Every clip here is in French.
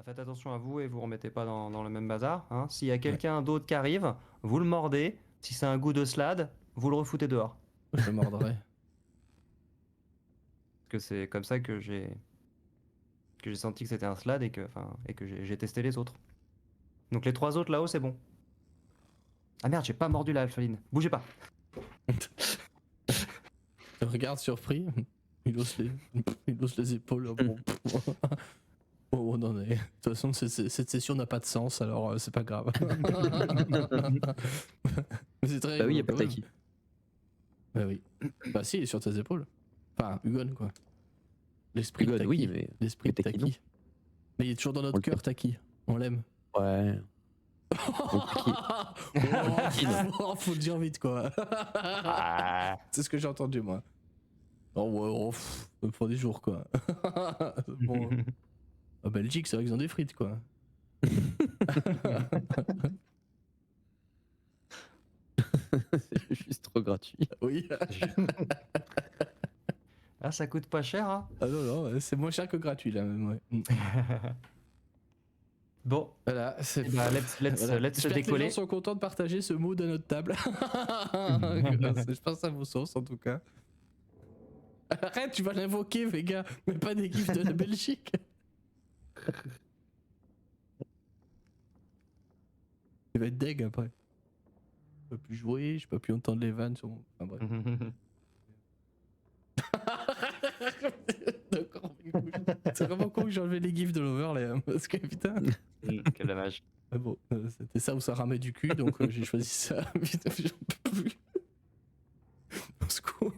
Faites attention à vous et vous remettez pas dans le même bazar. Hein. S'il y a quelqu'un d'autre qui arrive, vous le mordez. Si c'est un goût de slade, vous le refoutez dehors. Je le mordrai. Parce que c'est comme ça que j'ai senti que c'était un slade et que j'ai testé les autres. Donc les 3 autres là-haut, c'est bon. Ah merde, j'ai pas mordu la alphaline. Bougez pas. Je regarde surpris. Il hausse les épaules. Bon. Oh non, mais de toute façon, cette session n'a pas de sens, alors c'est pas grave. Mais c'est très Bah oui, y a rigolo, pas quand Taki. même. Bah oui. Bah si, il est sur tes épaules. Enfin, Hugon, quoi. L'esprit de Hugon, Taki. oui, mais L'esprit de Taki, non. Taki. Mais il est toujours dans notre cœur, Taki. On l'aime. Ouais. Oh, faut le dire vite, quoi. Ah. C'est ce que j'ai entendu, moi. Oh ouais, pour des jours, quoi. Bon. En Belgique, c'est vrai qu'ils ont des frites, quoi. C'est juste trop gratuit. Oui. Ah, ça coûte pas cher, hein. Ah non, c'est moins cher que gratuit, là, même, ouais. Bon, Voilà, c'est. bah, let's J'espère que les décoller. gens sont contents de partager ce mood à notre table. Je pense à vos sources, en tout cas. Arrête, tu vas l'invoquer, Vega, mais pas des gifs de la Belgique. Il va être deg après. Je peux plus jouer, je peux plus entendre les vannes sur mon. Enfin bref. D'accord, c'est vraiment con que j'ai enlevé les gifs de l'overlay, hein, parce que putain. Quel dommage. Mais bon, c'était ça où ça ramait du cul, donc j'ai choisi ça. Putain, j'en peux plus. Au secours.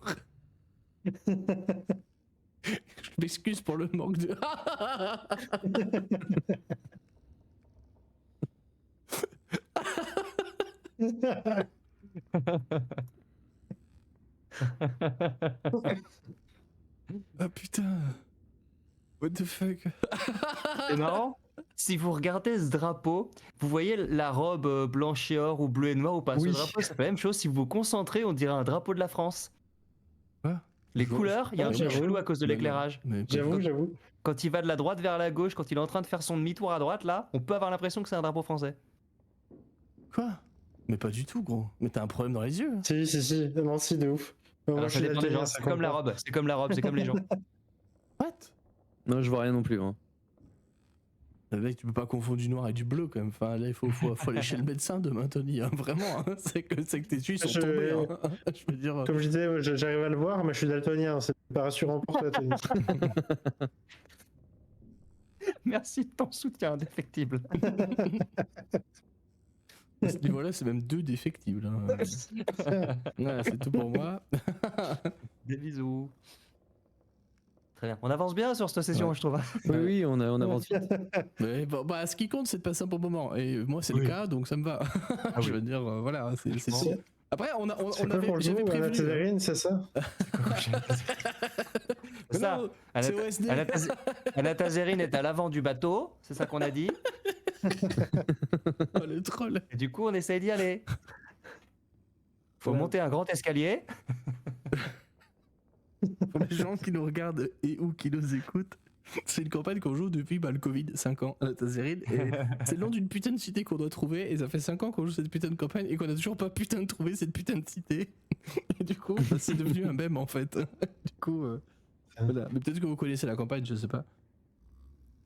Je m'excuse pour le manque de. Ah putain. What the fuck. C'est marrant. Si vous regardez ce drapeau, vous voyez la robe blanche et or ou bleu et noir ou pas. Oui. Ce drapeau, c'est la même chose. Si vous vous concentrez, on dirait un drapeau de la France. Quoi? Les couleurs, il y a un truc j'avoue. chelou à cause de Mais l'éclairage. non, mais J'avoue. Quand il va de la droite vers la gauche, quand il est en train de faire son demi-tour à droite, là, on peut avoir l'impression que c'est un drapeau français. Quoi? Mais pas du tout, gros. Mais t'as un problème dans les yeux. Si. Non, si, de ouf. Non, Alors, je ça suis dépend des daltonien, gens. ça C'est compte comme la pas. robe. C'est comme la robe. C'est comme les gens. What? Non, je vois rien non plus. Hein. Mec, tu peux pas confondre du noir et du bleu quand même. Enfin, là, il faut aller chez le médecin demain, Tony. Hein. Vraiment, hein. C'est que tes yeux sont tombés. Hein. Je veux dire. Comme je disais, j'arrive à le voir, mais je suis daltonien. C'est pas rassurant pour toi, Tony. Merci de ton soutien indéfectible. À ce niveau-là, c'est même 2 défectibles. Hein. Voilà, c'est tout pour moi. Des bisous. Très bien. On avance bien sur cette session, Ouais. je trouve. Oui, on avance vite. Mais bon, bah, ce qui compte, c'est de passer un bon moment. Et moi, c'est le cas, donc ça me va. Je veux dire, voilà, c'est Franchement. tout. Après, on C'est quoi pour le j'avais jour, prévenu. Césarine, c'est ça? C'est ça. Non, c'est OSD. Anatazérine est à l'avant du bateau, c'est ça qu'on a dit. Oh, le troll. Et du coup, on essaye d'y aller. Faut Ouais. monter un grand escalier. Pour les gens qui nous regardent et ou qui nous écoutent, c'est une campagne qu'on joue depuis le Covid, 5 ans, à la Tazérine. Et c'est le nom d'une putain de cité qu'on doit trouver. Et ça fait 5 ans qu'on joue cette putain de campagne et qu'on a toujours pas putain de trouvé cette putain de cité. Et du coup, bah, c'est devenu un mème en fait. Du coup, voilà. Mais peut-être que vous connaissez la campagne, je sais pas.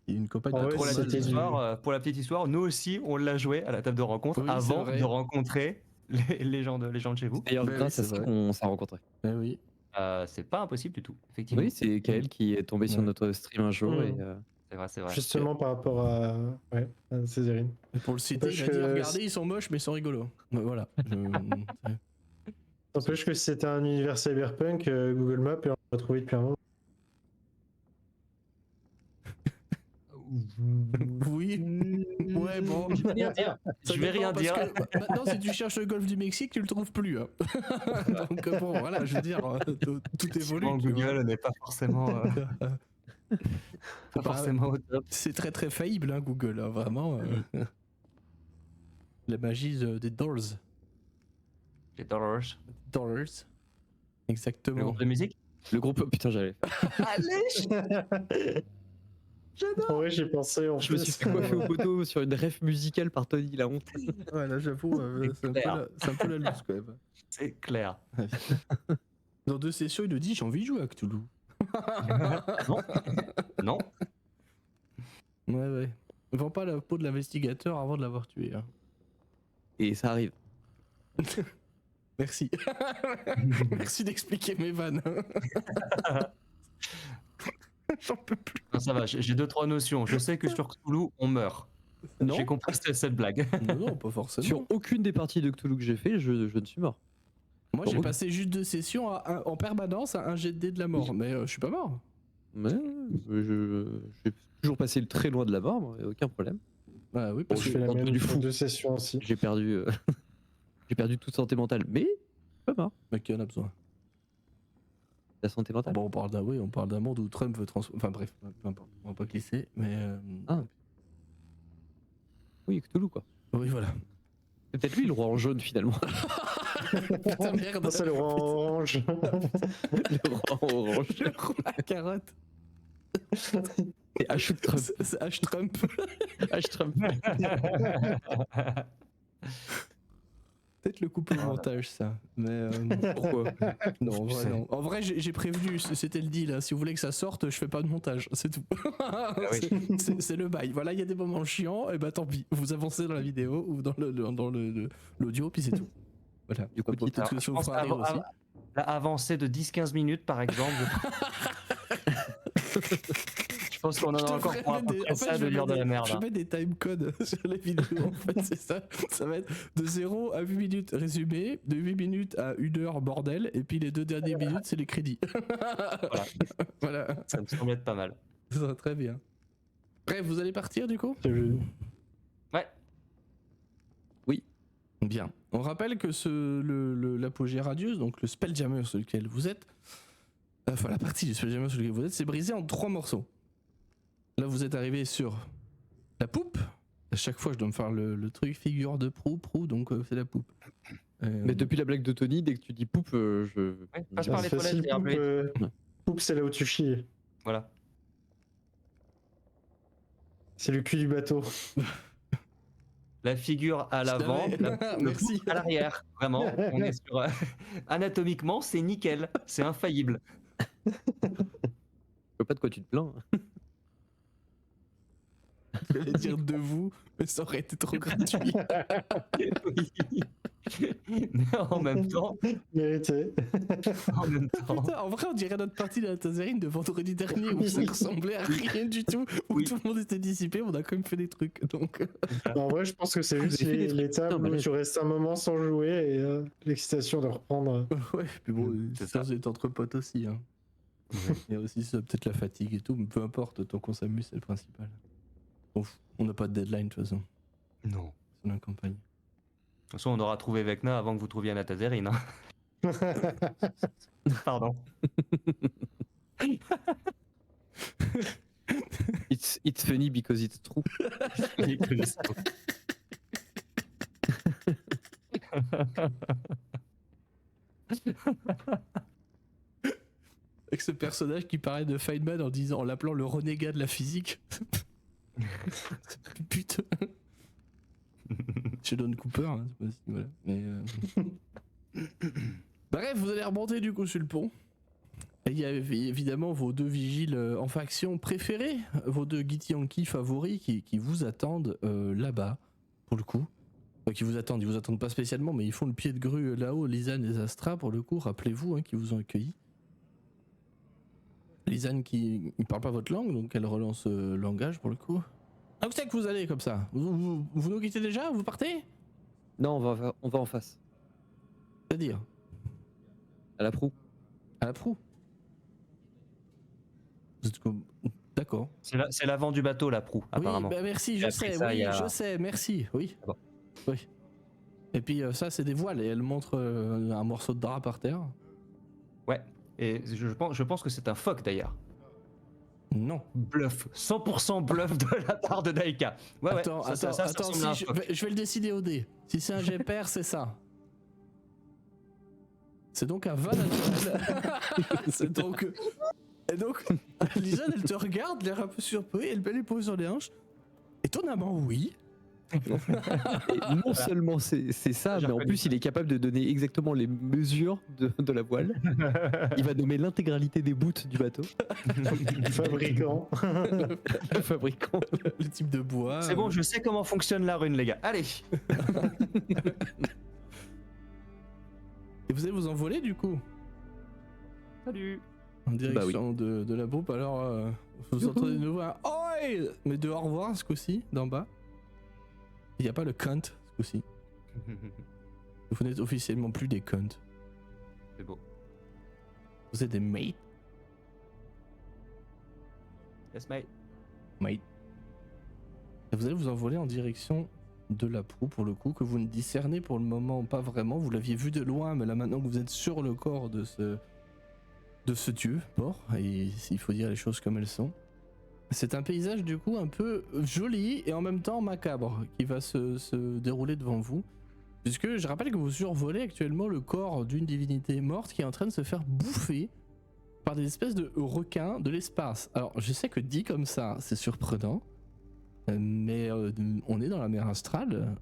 Il y a une campagne Ah pas ouais, trop Pour la, mal. petite histoire, pour la petite histoire, nous aussi, on l'a joué à la table de rencontre Oui, c'est avant vrai. de rencontrer les gens de chez vous. D'ailleurs, Bah oui, grâce à c'est ça vrai. qu'on s'est rencontrés. Eh oui. C'est pas impossible du tout, effectivement. Oui, c'est Kael qui est tombé sur Ouais. notre stream un jour et C'est vrai, c'est vrai. Justement par rapport à Césarine. Et pour le citer, il a N'empêche dit que- regardez, ils sont moches, mais ils sont rigolos. Ouais, voilà. N'empêche que si c'était un univers cyberpunk, Google Maps, et on l'a trouvé depuis un moment. Oui. Ouais, bon. Je vais rien dire. Ça Je vais dépend, rien parce dire. que maintenant, si tu cherches le golfe du Mexique, tu le trouves plus. Hein. Donc bon, voilà, je veux dire, tout évolue. Effectivement, tu vois. Google n'est pas forcément, pas forcément au top. C'est très très faillible, hein, Google, hein, vraiment. La magie des dollars. Les dollars. Dollars. Le Exactement. groupe de musique. le groupe. Putain, j'allais. Allez. En vrai, j'y pensais en Je me suis fait coiffer au poteau sur une ref musicale par Tony, la honte. Ouais, là, j'avoue, c'est un peu la loose quand même. C'est clair. Dans 2 sessions, il nous dit j'ai envie de jouer à Cthulhu. Non. Non. Ouais. Vends pas la peau de l'investigateur avant de l'avoir tué. Hein. Et ça arrive. Merci. Merci d'expliquer mes vannes. J'en peux plus. Non, ça va, j'ai 2-3 notions. Je sais que sur Cthulhu, on meurt. Non, J'ai compris cette blague. Non, pas forcément. sur aucune des parties de Cthulhu que j'ai fait, je ne suis mort. Moi, j'ai Bon. passé juste 2 sessions en permanence à un jet de dés de la mort, mais je suis pas mort. Mais j'ai toujours passé très loin de la mort, y a aucun problème. Ah oui, Je parce fais que la un même truc du pour fou. 2 sessions aussi. J'ai perdu, j'ai perdu toute santé mentale, mais pas mort. mec, il en a besoin. La santé mentale. Bon, on parle d'un monde où Trump veut transformer. Enfin bref, peu importe, on va pas glisser, mais. Ah. Oui, Cthulhu quoi. Oui, voilà. C'est peut-être lui le roi en jaune finalement. Putain, merde. Ah, c'est le roi en orange. Le roi en orange. Le roi à carotte. Et H Trump. C'est H Trump. H Trump. Peut-être le couper au montage, ça. Mais Pourquoi? non, en Je vrai, sais. non. En vrai, j'ai prévenu, c'était le deal. Hein. Si vous voulez que ça sorte, je fais pas de montage, c'est tout. C'est le bail. Voilà, il y a des moments chiants, et bah tant pis. Vous avancez dans la vidéo ou dans l'audio, puis c'est tout. Voilà. Du coup, Peut-être petite- que ça vous pense fera rire aussi. Avancé de 10-15 minutes, par exemple. Je pense qu'on en a encore pour à peu près ça de lire de la merde. Je hein. mets des timecodes sur les vidéos, en fait, c'est ça. Ça va être de 0 à 8 minutes résumé, de 8 minutes à 1 heure bordel, et puis les 2 dernières minutes, c'est les crédits. Voilà. Ça me semble être pas mal. Ça va très bien. Bref, vous allez partir du coup ? Ouais. Bien. On rappelle que l'apogée radieuse, donc le Spelljammer sur lequel vous êtes, enfin la partie du Spelljammer sur lequel vous êtes, c'est brisé en 3 morceaux. Là, vous êtes arrivé sur la poupe. À chaque fois, je dois me faire le truc figure de proue, donc c'est la poupe. Mais depuis la blague de Tony, dès que tu dis poupe, je. Ouais, passe par les C'est toilettes, facile, c'est un peu- poupe, c'est là où tu chies. Voilà. C'est le cul du bateau. La figure à l'avant, le Merci. pouce à l'arrière. Vraiment, on est sur. Anatomiquement, c'est nickel. C'est infaillible. Je vois pas de quoi tu te plains. J'allais dire de vous, mais ça aurait été trop gratuit. Oui. Mais en même temps. Mérité. En même temps. Putain, en vrai, on dirait notre partie de la Tazerine de vendredi dernier où ça ressemblait à rien du tout, où Oui. tout le monde était dissipé, on a quand même fait des trucs. Donc, En vrai, je pense que c'est juste Vous avez fait des trucs. l'étape Putain, où mais tu restes un moment sans jouer et l'excitation de reprendre. ouais, puis bon, C'est ça, ça. c'est entre potes aussi. Hein. Il y a aussi ça, peut-être la fatigue et tout, mais peu importe, tant qu'on s'amuse, c'est le principal. On n'a pas de deadline de toute façon, Non. c'est la campagne. De toute façon, on aura trouvé Vecna avant que vous trouviez Anatazerine. Hein. Pardon. It's funny because it's true. Avec ce personnage qui paraît de Feynman en l'appelant le renégat de la physique. Putain. Sheldon Cooper, hein, c'est pas si, voilà. Mais bref, vous allez remonter du coup sur le pont. Et il y a évidemment vos 2 vigiles en faction préférés, vos 2 Githyanki favoris qui vous attendent là-bas, pour le coup. Enfin, ils vous attendent pas spécialement, mais ils font le pied de grue là-haut, Lisanne et Zastra, pour le coup, rappelez-vous, hein, qui vous ont accueillis. Lisanne qui ne parle pas votre langue, donc elle relance le langage pour le coup. Ah, où c'est que vous allez comme ça vous nous quittez déjà? Vous partez? Non, on va en face. C'est-à-dire? À la proue. À la proue? Vous êtes comme... D'accord. C'est l'avant du bateau, la proue, apparemment. Oui, bah merci, Et je après sais, ça, oui, il y a- je sais, merci, oui. Ah bon. Oui. Et puis ça, c'est des voiles, et elle montre un morceau de drap par terre. Ouais. Et je pense que c'est un phoque d'ailleurs. Non. Bluff. 100% bluff de la part de Daika. Ouais, Attends, ouais. Ça attends, ressemble à un si, phoque. je vais le décider au dé. Si c'est un jet pair, c'est ça. C'est donc un 20 naturel. C'est donc Et donc, Lisanne, elle te regarde, l'air un peu surpris, elle met les posées sur les hanches. Étonnamment, oui. Et non seulement c'est ça, J'ai mais en reconnu plus il est capable de donner exactement les mesures de la voile. Il va nommer l'intégralité des bouts du bateau. Fabricant. Le fabricant. Le type de bois. C'est bon, je sais comment fonctionne la rune, les gars. Allez. Et vous allez vous envoler du coup Salut. en direction de la poupe. Alors, vous Youhou. entendez de nouveau un Oi, mais de au revoir ce coup-ci, d'en bas. Il n'y a pas le cunt ce coup-ci. Vous n'êtes officiellement plus des cunts. C'est beau. Vous êtes des mates. Yes, mate. Mate. Et vous allez vous envoler en direction de la proue pour le coup, que vous ne discernez pour le moment pas vraiment. Vous l'aviez vu de loin, mais là maintenant que vous êtes sur le corps de ce dieu mort, et il faut dire les choses comme elles sont. C'est un paysage du coup un peu joli et en même temps macabre qui va se dérouler devant vous. Puisque je rappelle que vous survolez actuellement le corps d'une divinité morte qui est en train de se faire bouffer par des espèces de requins de l'espace. Alors je sais que dit comme ça c'est surprenant, mais on est dans la mer astrale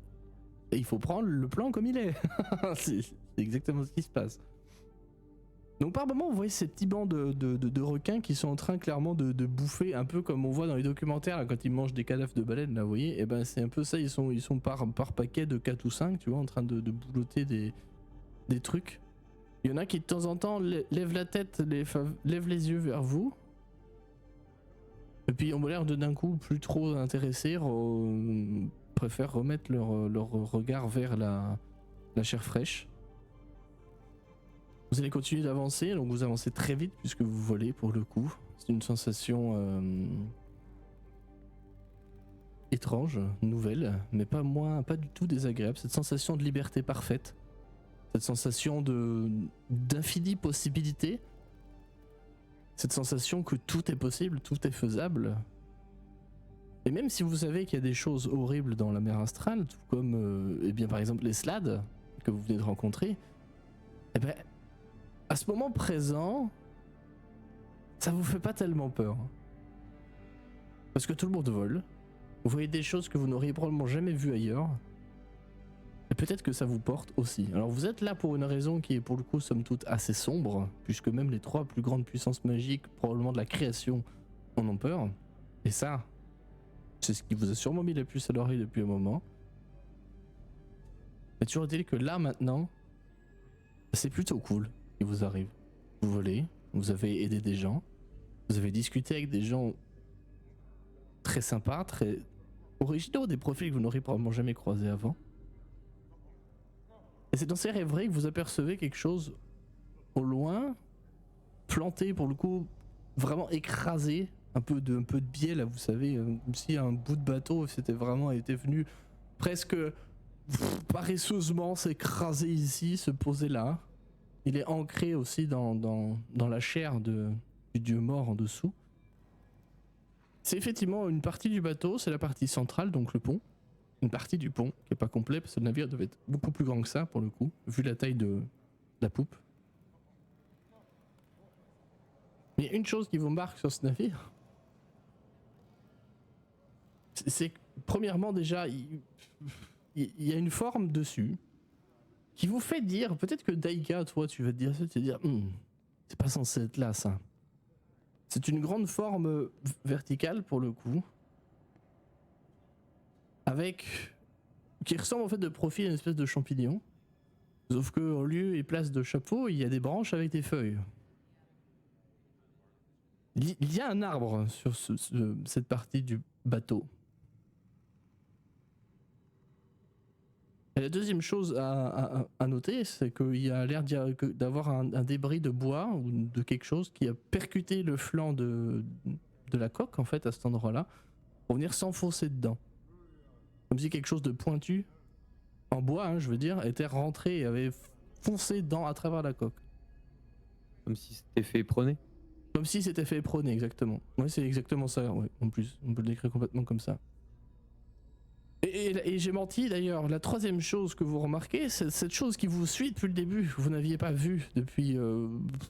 et il faut prendre le plan comme il est. C'est exactement ce qui se passe. Donc par moment vous voyez ces petits bancs de requins qui sont en train clairement de bouffer, un peu comme on voit dans les documentaires là, quand ils mangent des cadavres de baleines là, vous voyez, et ben c'est un peu ça, ils sont par paquet de 4 ou 5, tu vois, en train de boulotter des trucs. Il y en a qui de temps en temps lèvent la tête, lèvent les yeux vers vous. Et puis ils ont l'air de d'un coup plus trop intéressés, préfèrent remettre leur regard vers la chair fraîche. Vous allez continuer d'avancer, donc vous avancez très vite puisque vous volez pour le coup. C'est une sensation étrange, nouvelle, mais pas du tout désagréable. Cette sensation de liberté parfaite, cette sensation d'infinie possibilité, cette sensation que tout est possible, tout est faisable. Et même si vous savez qu'il y a des choses horribles dans la mer astrale, tout comme eh bien par exemple les slades que vous venez de rencontrer, eh ben à ce moment présent, ça vous fait pas tellement peur. Parce que tout le monde vole. Vous voyez des choses que vous n'auriez probablement jamais vues ailleurs. Et peut-être que ça vous porte aussi. Alors vous êtes là pour une raison qui est pour le coup somme toute assez sombre, puisque même les 3 plus grandes puissances magiques, probablement de la création, en ont peur. Et ça, c'est ce qui vous a sûrement mis la puce à l'oreille depuis un moment. Mais toujours est-il que là maintenant, c'est plutôt cool qui vous arrive. Vous volez, vous avez aidé des gens, vous avez discuté avec des gens très sympas, très originaux, des profils que vous n'auriez probablement jamais croisés avant. Et c'est dans ces rêveries que vous apercevez quelque chose au loin, planté pour le coup, vraiment écrasé, un peu de biais là, vous savez, comme si un bout de bateau était venu presque paresseusement s'écraser ici, se poser là. Il est ancré aussi dans la chair du dieu mort en dessous. C'est effectivement une partie du bateau, c'est la partie centrale, donc le pont. Une partie du pont qui est pas complet parce que le navire devait être beaucoup plus grand que ça pour le coup, vu la taille de la poupe. Mais il y a une chose qui vous marque sur ce navire, c'est que premièrement déjà, il y a une forme dessus qui vous fait dire, peut-être que Daika, toi, tu vas te dire ça, tu vas te dire, c'est pas censé être là, ça. C'est une grande forme verticale, pour le coup, qui ressemble en fait de profil à une espèce de champignon, sauf que en lieu et place de chapeau, il y a des branches avec des feuilles. Il y a un arbre sur cette partie du bateau. Et la deuxième chose à noter, c'est qu'il y a l'air d'avoir un débris de bois ou de quelque chose qui a percuté le flanc de la coque, en fait, à cet endroit-là, pour venir s'enfoncer dedans. Comme si quelque chose de pointu, en bois, hein, je veux dire, était rentré et avait foncé à travers la coque. Comme si c'était fait éperonner. Comme si c'était fait éperonner, exactement. Ouais, c'est exactement ça, ouais, en plus. On peut le décrire complètement comme ça. Et cette Et j'ai menti d'ailleurs. La troisième chose que vous remarquez, c'est cette chose qui vous suit depuis le début, que vous n'aviez pas vue depuis.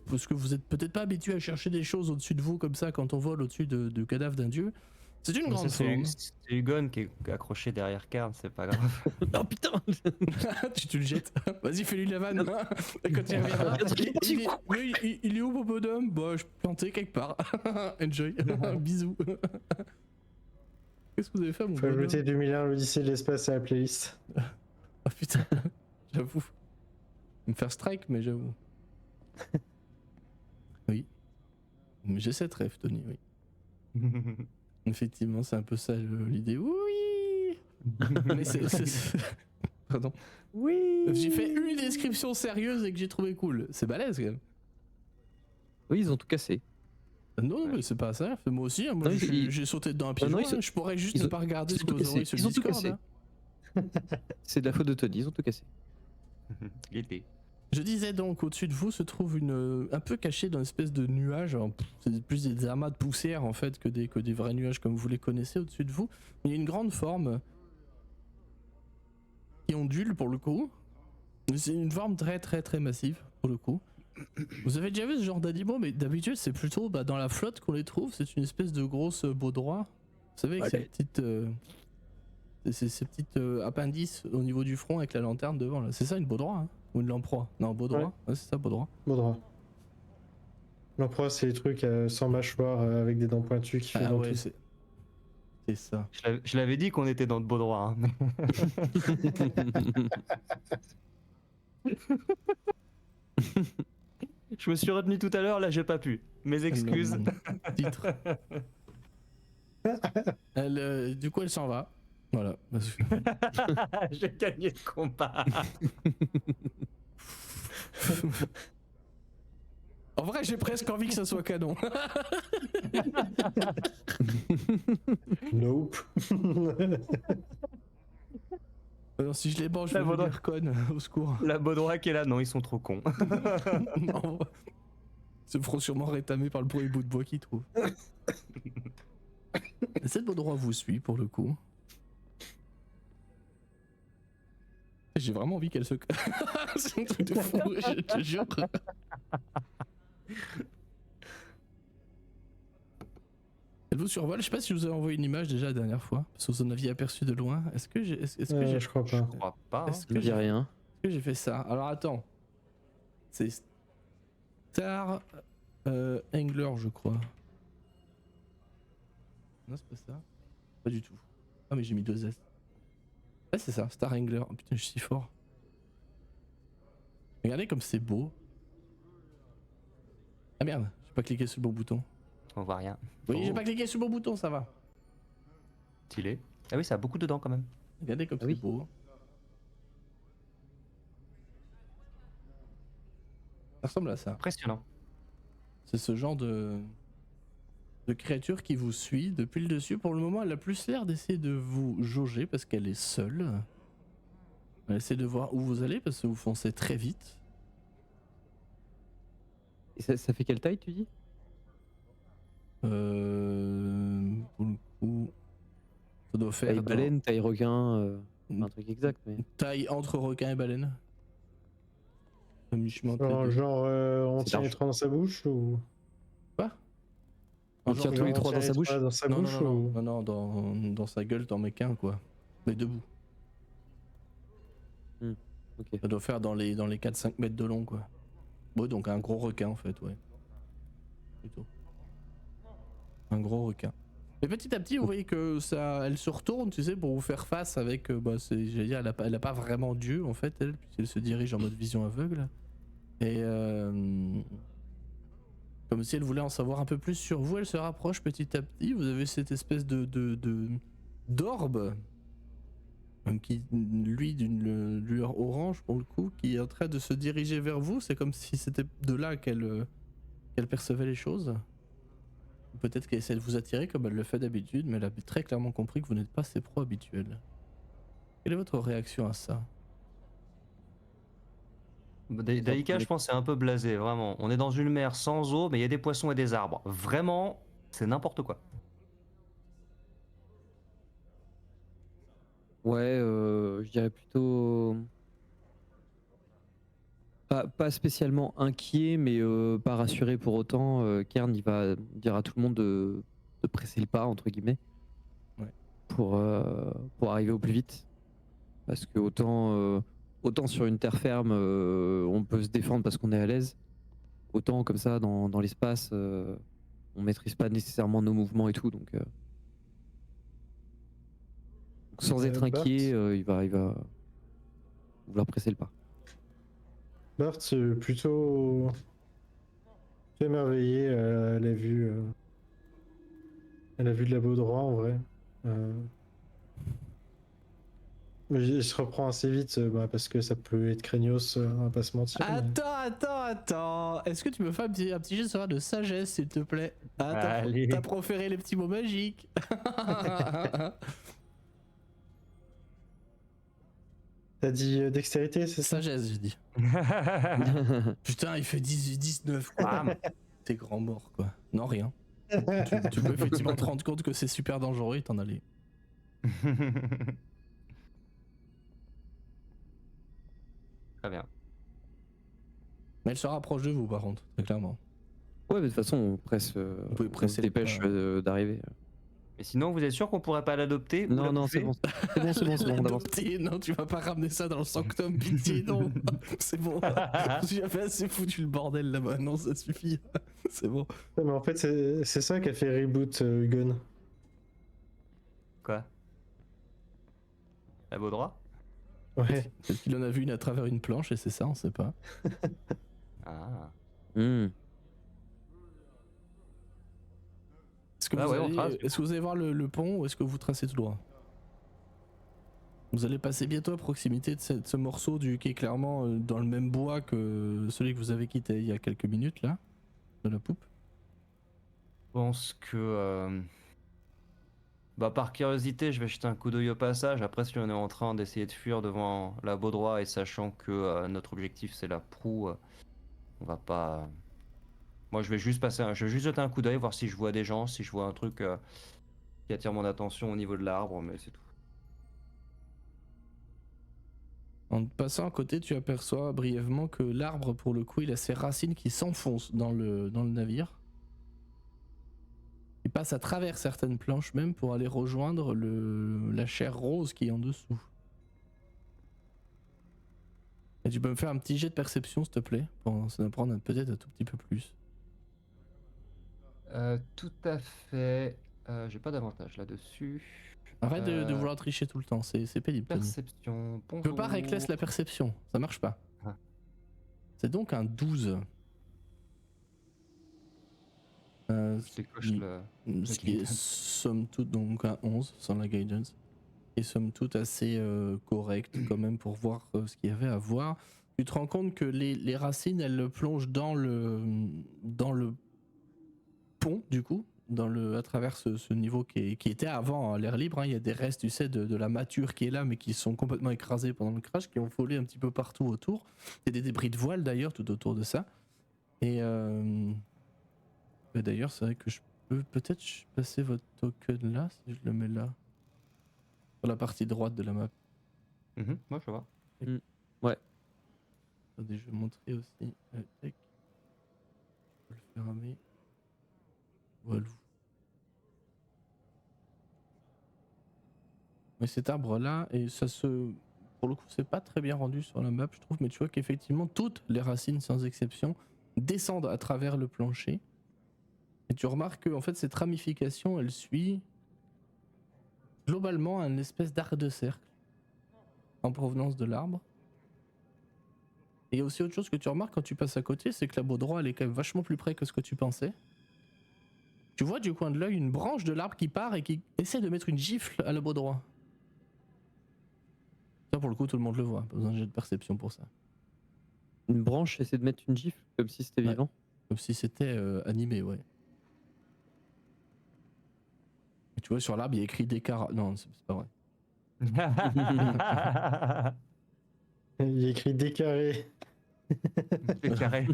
Parce que vous êtes peut-être pas habitué à chercher des choses au-dessus de vous comme ça quand on vole au-dessus de cadavres d'un dieu. C'est une Mais grande ça, forme. c'est Hugon qui est accroché derrière Karn, c'est pas grave. Oh putain. tu le jettes. Vas-y, fais-lui la vanne. Et quand il reviendra, il est où, mon bonhomme? Bah, je suis planté quelque part. Enjoy. Bisous. Qu'est-ce que vous avez fait, mon Faut bonhomme? ajouter 2001 l'Odyssée de l'espace à la playlist. Oh putain, j'avoue. Me faire strike, mais j'avoue. Oui. Mais j'ai cette rêve, Tony, oui. Effectivement, c'est un peu ça l'idée. Oui. Mais Pardon. Oui. J'ai fait une description sérieuse et que j'ai trouvé cool. C'est balèze, quand même. Oui, ils ont tout cassé. Non, mais c'est pas ça. Moi aussi, hein, moi, Non, j'ai sauté dedans un pied. non, Je pourrais juste ils ne ont- pas regarder ils ce ont que tout vous envoyez cassé. sur Ils le ont tout Discord. cassé. Hein. C'est de la faute de Tony, ils ont tout cassé. L'idée. Je disais donc, au-dessus de vous se trouve un peu caché dans une espèce de nuage. Alors, c'est plus des amas de poussière en fait que des vrais nuages comme vous les connaissez au-dessus de vous. Il y a une grande forme qui ondule pour le coup. C'est une forme très très très massive pour le coup. Vous avez déjà vu ce genre d'animaux, mais d'habitude c'est plutôt dans la flotte qu'on les trouve. C'est une espèce de grosse baudroie. Vous savez, avec ces petites appendices au niveau du front avec la lanterne devant. Là. C'est ça une baudroie hein? Ou une lamproie? Non, baudroie. Ouais, c'est ça, baudroie. Bon droit. L'empereur, c'est les trucs sans mâchoire avec des dents pointues qui fait Ah dans ouais, tout. c'est ça. Je l'avais dit qu'on était dans de beaux droits. Hein. Je me suis retenu tout à l'heure, là j'ai pas pu. Mes excuses. Titre. Du coup, elle s'en va. Voilà. J'ai gagné le combat. En vrai, j'ai presque envie que ça soit canon. Nope. Alors, si je les mange, je vais devenir conne. Au secours. La Baudroie qui est là, non, ils sont trop cons. Non. Ils se feront sûrement rétamer par le premier bout de bois qu'ils trouvent. Cette baudroie vous suit pour le coup. J'ai vraiment envie qu'elle se. C'est un truc de fou, je te jure. Elle vous survole. Je sais pas si je vous ai envoyé une image déjà la dernière fois, parce que vous en aviez aperçu de loin. Est-ce que j'ai. Je crois Je pas. crois pas. Hein. Est-ce Je ne dis rien. Est-ce que j'ai fait ça? Alors attends. C'est Star Angler, je crois. Non, c'est pas ça. Pas du tout. Ah, mais j'ai mis 2 S. Ouais, c'est ça, Star Angler. Oh putain, je suis si fort. Regardez comme c'est beau. Ah merde, j'ai pas cliqué sur le bon bouton. On voit rien. Oui, Oh. j'ai pas cliqué sur le bon bouton, ça va. Stylé. Ah oui, ça a beaucoup dedans quand même. Regardez comme Ah c'est oui. beau. Ça ressemble à ça. Impressionnant. C'est ce genre de créature qui vous suit depuis le dessus. Pour le moment, elle a plus l'air d'essayer de vous jauger parce qu'elle est seule. Elle essaie de voir où vous allez parce que vous foncez très vite. Et ça fait quelle taille, tu dis? Pour le coup, ça doit faire Taille baleine, taille requin, un truc exact. Mais... taille entre requin et baleine. Un mi-chemin entre les deux. Genre, on C'est tient les large. 3 dans sa bouche ou. Quoi? On Genre, tient tous les on 3 dans tient sa les bouche? trois dans sa Non, bouche non, non, ou. non, non, dans sa gueule, dans mes quins, quoi. Mais debout. Ok. Ça doit faire dans les 4-5 mètres de long, quoi. Ouais, donc un gros requin, en fait, ouais. Plutôt. Un gros requin. Mais petit à petit, vous voyez que ça, elle se retourne, tu sais, pour vous faire face avec, j'allais dire, elle a pas vraiment Dieu, en fait, elle, puisqu'elle se dirige en mode vision aveugle. Et comme si elle voulait en savoir un peu plus sur vous, elle se rapproche petit à petit. Vous avez cette espèce d'orbe qui, lui, d'une lueur orange pour le coup, qui est en train de se diriger vers vous. C'est comme si c'était de là qu'elle percevait les choses. Peut-être qu'elle essaie de vous attirer comme elle le fait d'habitude, mais elle a très clairement compris que vous n'êtes pas ses proies habituelles. Quelle est votre réaction à ça? Daïka, je pense, c'est un peu blasé, vraiment. On est dans une mer sans eau, mais il y a des poissons et des arbres. Vraiment, c'est n'importe quoi. Ouais, je dirais plutôt pas spécialement inquiet, mais pas rassuré pour autant. Kern, il va dire à tout le monde de presser le pas entre guillemets Ouais. pour arriver au plus vite. Parce que autant sur une terre ferme, on peut se défendre parce qu'on est à l'aise, autant comme ça dans l'espace, on maîtrise pas nécessairement nos mouvements et tout. Donc sans être Bart, inquiet, il va vouloir presser le pas. Bart, plutôt émerveillé à la vue, de la Baudroie en vrai. Il se reprend assez vite parce que ça peut être craignos, on va pas se mentir. mais- Attends. Est-ce que tu me fais un petit jet de sagesse, s'il te plaît? Ah, Allez. t'as proféré les petits mots magiques. T'as dit dextérité, c'est ça? Sagesse, j'ai dit. Putain, il fait 19, quoi. Bam. T'es grand mort, quoi. Non, rien. Tu peux effectivement te rendre compte que c'est super dangereux et t'en aller. Très bien. Mais elle se rapproche de vous, par contre, très clairement. Ouais, mais de toute façon, on pouvez on presser se le dépêche pas. d'arriver. Mais sinon, vous êtes sûr qu'on pourrait pas l'adopter ou la Non, bouffer c'est bon. C'est bon, d'avance. L'adopter, non, tu vas pas ramener ça dans le sanctum, pitié, non. C'est bon. J'avais assez foutu le bordel là-bas, non, ça suffit. C'est bon. Ouais, mais en fait, c'est ça qui a fait reboot Gun. Quoi? La Baudroie? Ouais. Peut-être qu'il en a vu une à travers une planche et c'est ça, on sait pas. Ah. Est-ce que, Ah vous ouais, on allez, trace. est-ce que vous allez voir le pont ou est-ce que vous tracez tout droit? Vous allez passer bientôt à proximité de ce morceau qui est clairement dans le même bois que celui que vous avez quitté il y a quelques minutes là, de la poupe. Je pense que bah, par curiosité, je vais jeter un coup d'œil au passage. Après, si on est en train d'essayer de fuir devant la Baudroie et sachant que notre objectif c'est la proue, on va pas. Moi, je vais juste jeter un coup d'œil, voir si je vois des gens, si je vois un truc qui attire mon attention au niveau de l'arbre, mais c'est tout. En passant à côté, tu aperçois brièvement que l'arbre, pour le coup, il a ses racines qui s'enfoncent dans le navire. Il passe à travers certaines planches même pour aller rejoindre la chair rose qui est en dessous. Et tu peux me faire un petit jet de perception, s'il te plaît, pour s'en apprendre peut-être un tout petit peu plus. Tout à fait. J'ai pas d'avantage là-dessus. Arrête de vouloir tricher tout le temps, c'est pénible, Tony. Perception. Tu peux pas reckless la perception, ça marche pas. Ah. C'est donc un 12. Je décoche Ce qui est guidance. somme toute donc un 11 sans la guidance. Et somme toute assez correct quand même pour voir ce qu'il y avait à voir. Tu te rends compte que les racines elles plongent dans le pont du coup, à travers ce niveau qui était avant à l'air libre. Hein. Il y a des restes, tu sais, de la mâture qui est là, mais qui sont complètement écrasés pendant le crash, qui ont volé un petit peu partout autour. Il y a des débris de voile d'ailleurs tout autour de ça. Et d'ailleurs, c'est vrai que je peux peut-être passer votre token là, si je le mets là. Sur la partie droite de la map. Moi, je vois. Ouais. Attendez, je vais montrer aussi. Tac. Je vais le fermer. Voilà. Mais cet arbre là, et ça se. Pour le coup, c'est pas très bien rendu sur la map, je trouve, mais tu vois qu'effectivement, toutes les racines, sans exception, descendent à travers le plancher. Et tu remarques que en fait, cette ramification, elle suit globalement une espèce d'arc de cercle en provenance de l'arbre. Et il y a aussi autre chose que tu remarques quand tu passes à côté, c'est que la Baudroie, elle est quand même vachement plus près que ce que tu pensais. Tu vois du coin de l'œil une branche de l'arbre qui part et qui essaie de mettre une gifle à la Baudroie. Ça, pour le coup, tout le monde le voit. Pas besoin de jet de perception pour ça. Une branche essaie de mettre une gifle comme si c'était Ouais. vivant. Comme si c'était animé, ouais. Et tu vois, sur l'arbre, il y a écrit Décara. Non, c'est pas vrai. Il y a écrit décarré. C'est carré.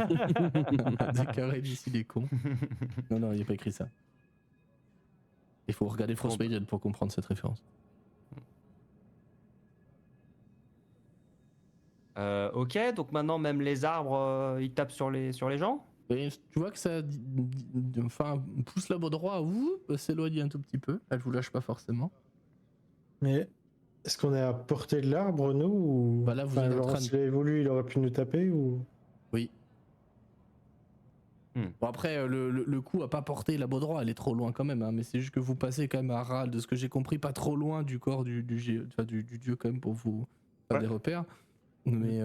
Décaré d'ici les cons. Non, il n'y a pas écrit ça. Il faut regarder Frostmaiden pour comprendre cette référence. Ok, donc maintenant même les arbres, ils tapent sur les gens? Et tu vois que ça enfin, pousse la droit, s'éloigne un tout petit peu. Elle vous lâche pas forcément. Mais est-ce qu'on est à portée de l'arbre, nous ou... Bah là, vous Enfin, êtes en genre, train de... s'il a évolué, il aurait pu nous taper ou... Oui. Bon après, le coup a pas porté la droit, elle est trop loin quand même, hein, mais c'est juste que vous passez quand même à ras, de ce que j'ai compris, pas trop loin du corps du dieu quand même pour vous faire des repères. Mais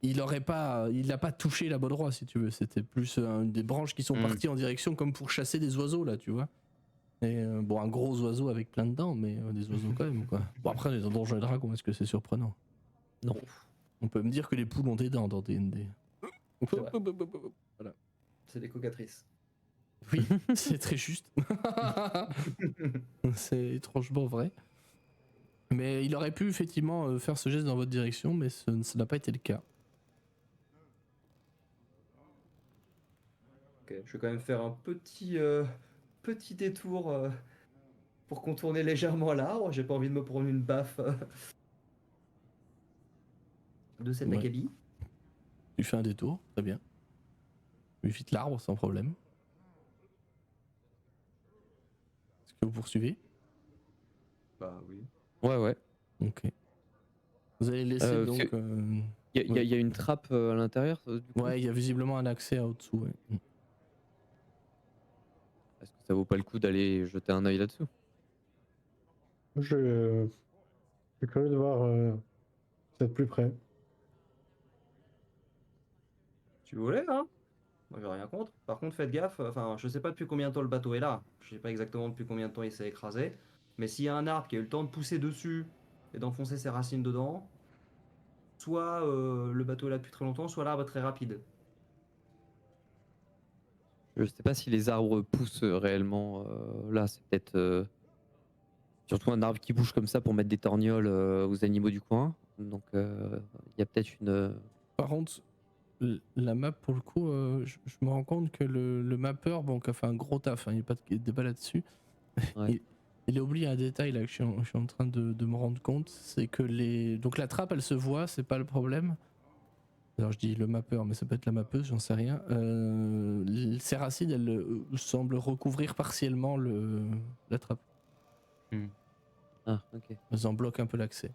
il a pas touché la droit si tu veux, c'était plus des branches qui sont parties en direction comme pour chasser des oiseaux là, tu vois. Et bon, un gros oiseau avec plein de dents, mais des oiseaux quand même quoi. Bon après, les Donjons et Dragons, est-ce que c'est surprenant? Non. On peut me dire que les poules ont des dents dans D&D. C'est vrai. Voilà. C'est des cocatrices. Oui, c'est très juste. C'est étrangement vrai. Mais il aurait pu effectivement faire ce geste dans votre direction, mais ça n'a pas été le cas. Ok, je vais quand même faire un petit détour pour contourner légèrement l'arbre. J'ai pas envie de me prendre une baffe de cet Ouais. acabit. Tu fais un détour, très bien. Tu évites l'arbre sans problème. Est-ce que vous poursuivez? Bah oui. Ouais. Ok. Vous allez laisser donc. Il y a une trappe à l'intérieur du coup. Ouais, il y a visiblement un accès au-dessous. Ouais. Est-ce que ça vaut pas le coup d'aller jeter un œil là-dessous? Je suis curieux de voir ça de plus près. Si vous voulez, hein? Moi j'ai rien contre. Par contre, faites gaffe. Enfin, je sais pas depuis combien de temps le bateau est là. Je sais pas exactement depuis combien de temps il s'est écrasé. Mais s'il y a un arbre qui a eu le temps de pousser dessus et d'enfoncer ses racines dedans, soit le bateau est là depuis très longtemps, soit l'arbre est très rapide. Je sais pas si les arbres poussent réellement là, c'est peut-être surtout un arbre qui bouge comme ça pour mettre des torgnoles aux animaux du coin. Donc il y a peut-être une. Par contre, la map, pour le coup, je me rends compte que le mappeur, bon, qui a fait un gros taf, hein, il n'y a pas de débat là-dessus. Ouais. Il a oublié un détail là que je suis en train de me rendre compte, c'est que donc la trappe elle se voit, c'est pas le problème. Alors je dis le mappeur, mais ça peut être la mappeuse, j'en sais rien. Ces racines elles semblent recouvrir partiellement la trappe. Ah, ok. Elles en bloquent un peu l'accès.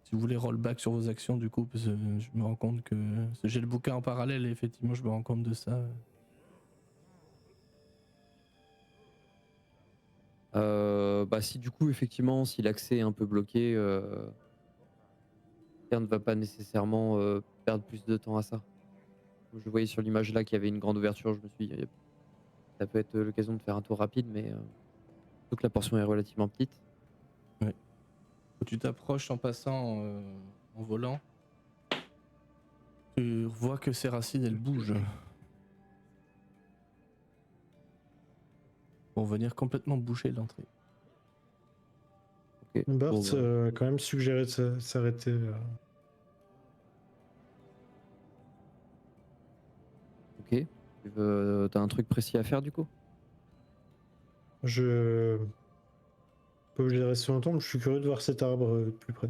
Si vous voulez rollback sur vos actions du coup, parce que je me rends compte que j'ai le bouquin en parallèle et effectivement je me rends compte de ça. Bah si du coup effectivement si l'accès est un peu bloqué, on ne va pas nécessairement perdre plus de temps à ça. Je voyais sur l'image là qu'il y avait une grande ouverture, je me suis dit ça peut être l'occasion de faire un tour rapide, mais surtout que la portion est relativement petite. Ouais. Tu t'approches en passant en volant. Tu vois que ces racines elles bougent. Pour venir complètement boucher l'entrée. Ok. Bart Bon, bah, a quand même suggéré de s'arrêter. ok. T'as un truc précis à faire du coup? Je pas obligé de rester longtemps, mais je suis curieux de voir cet arbre de plus près.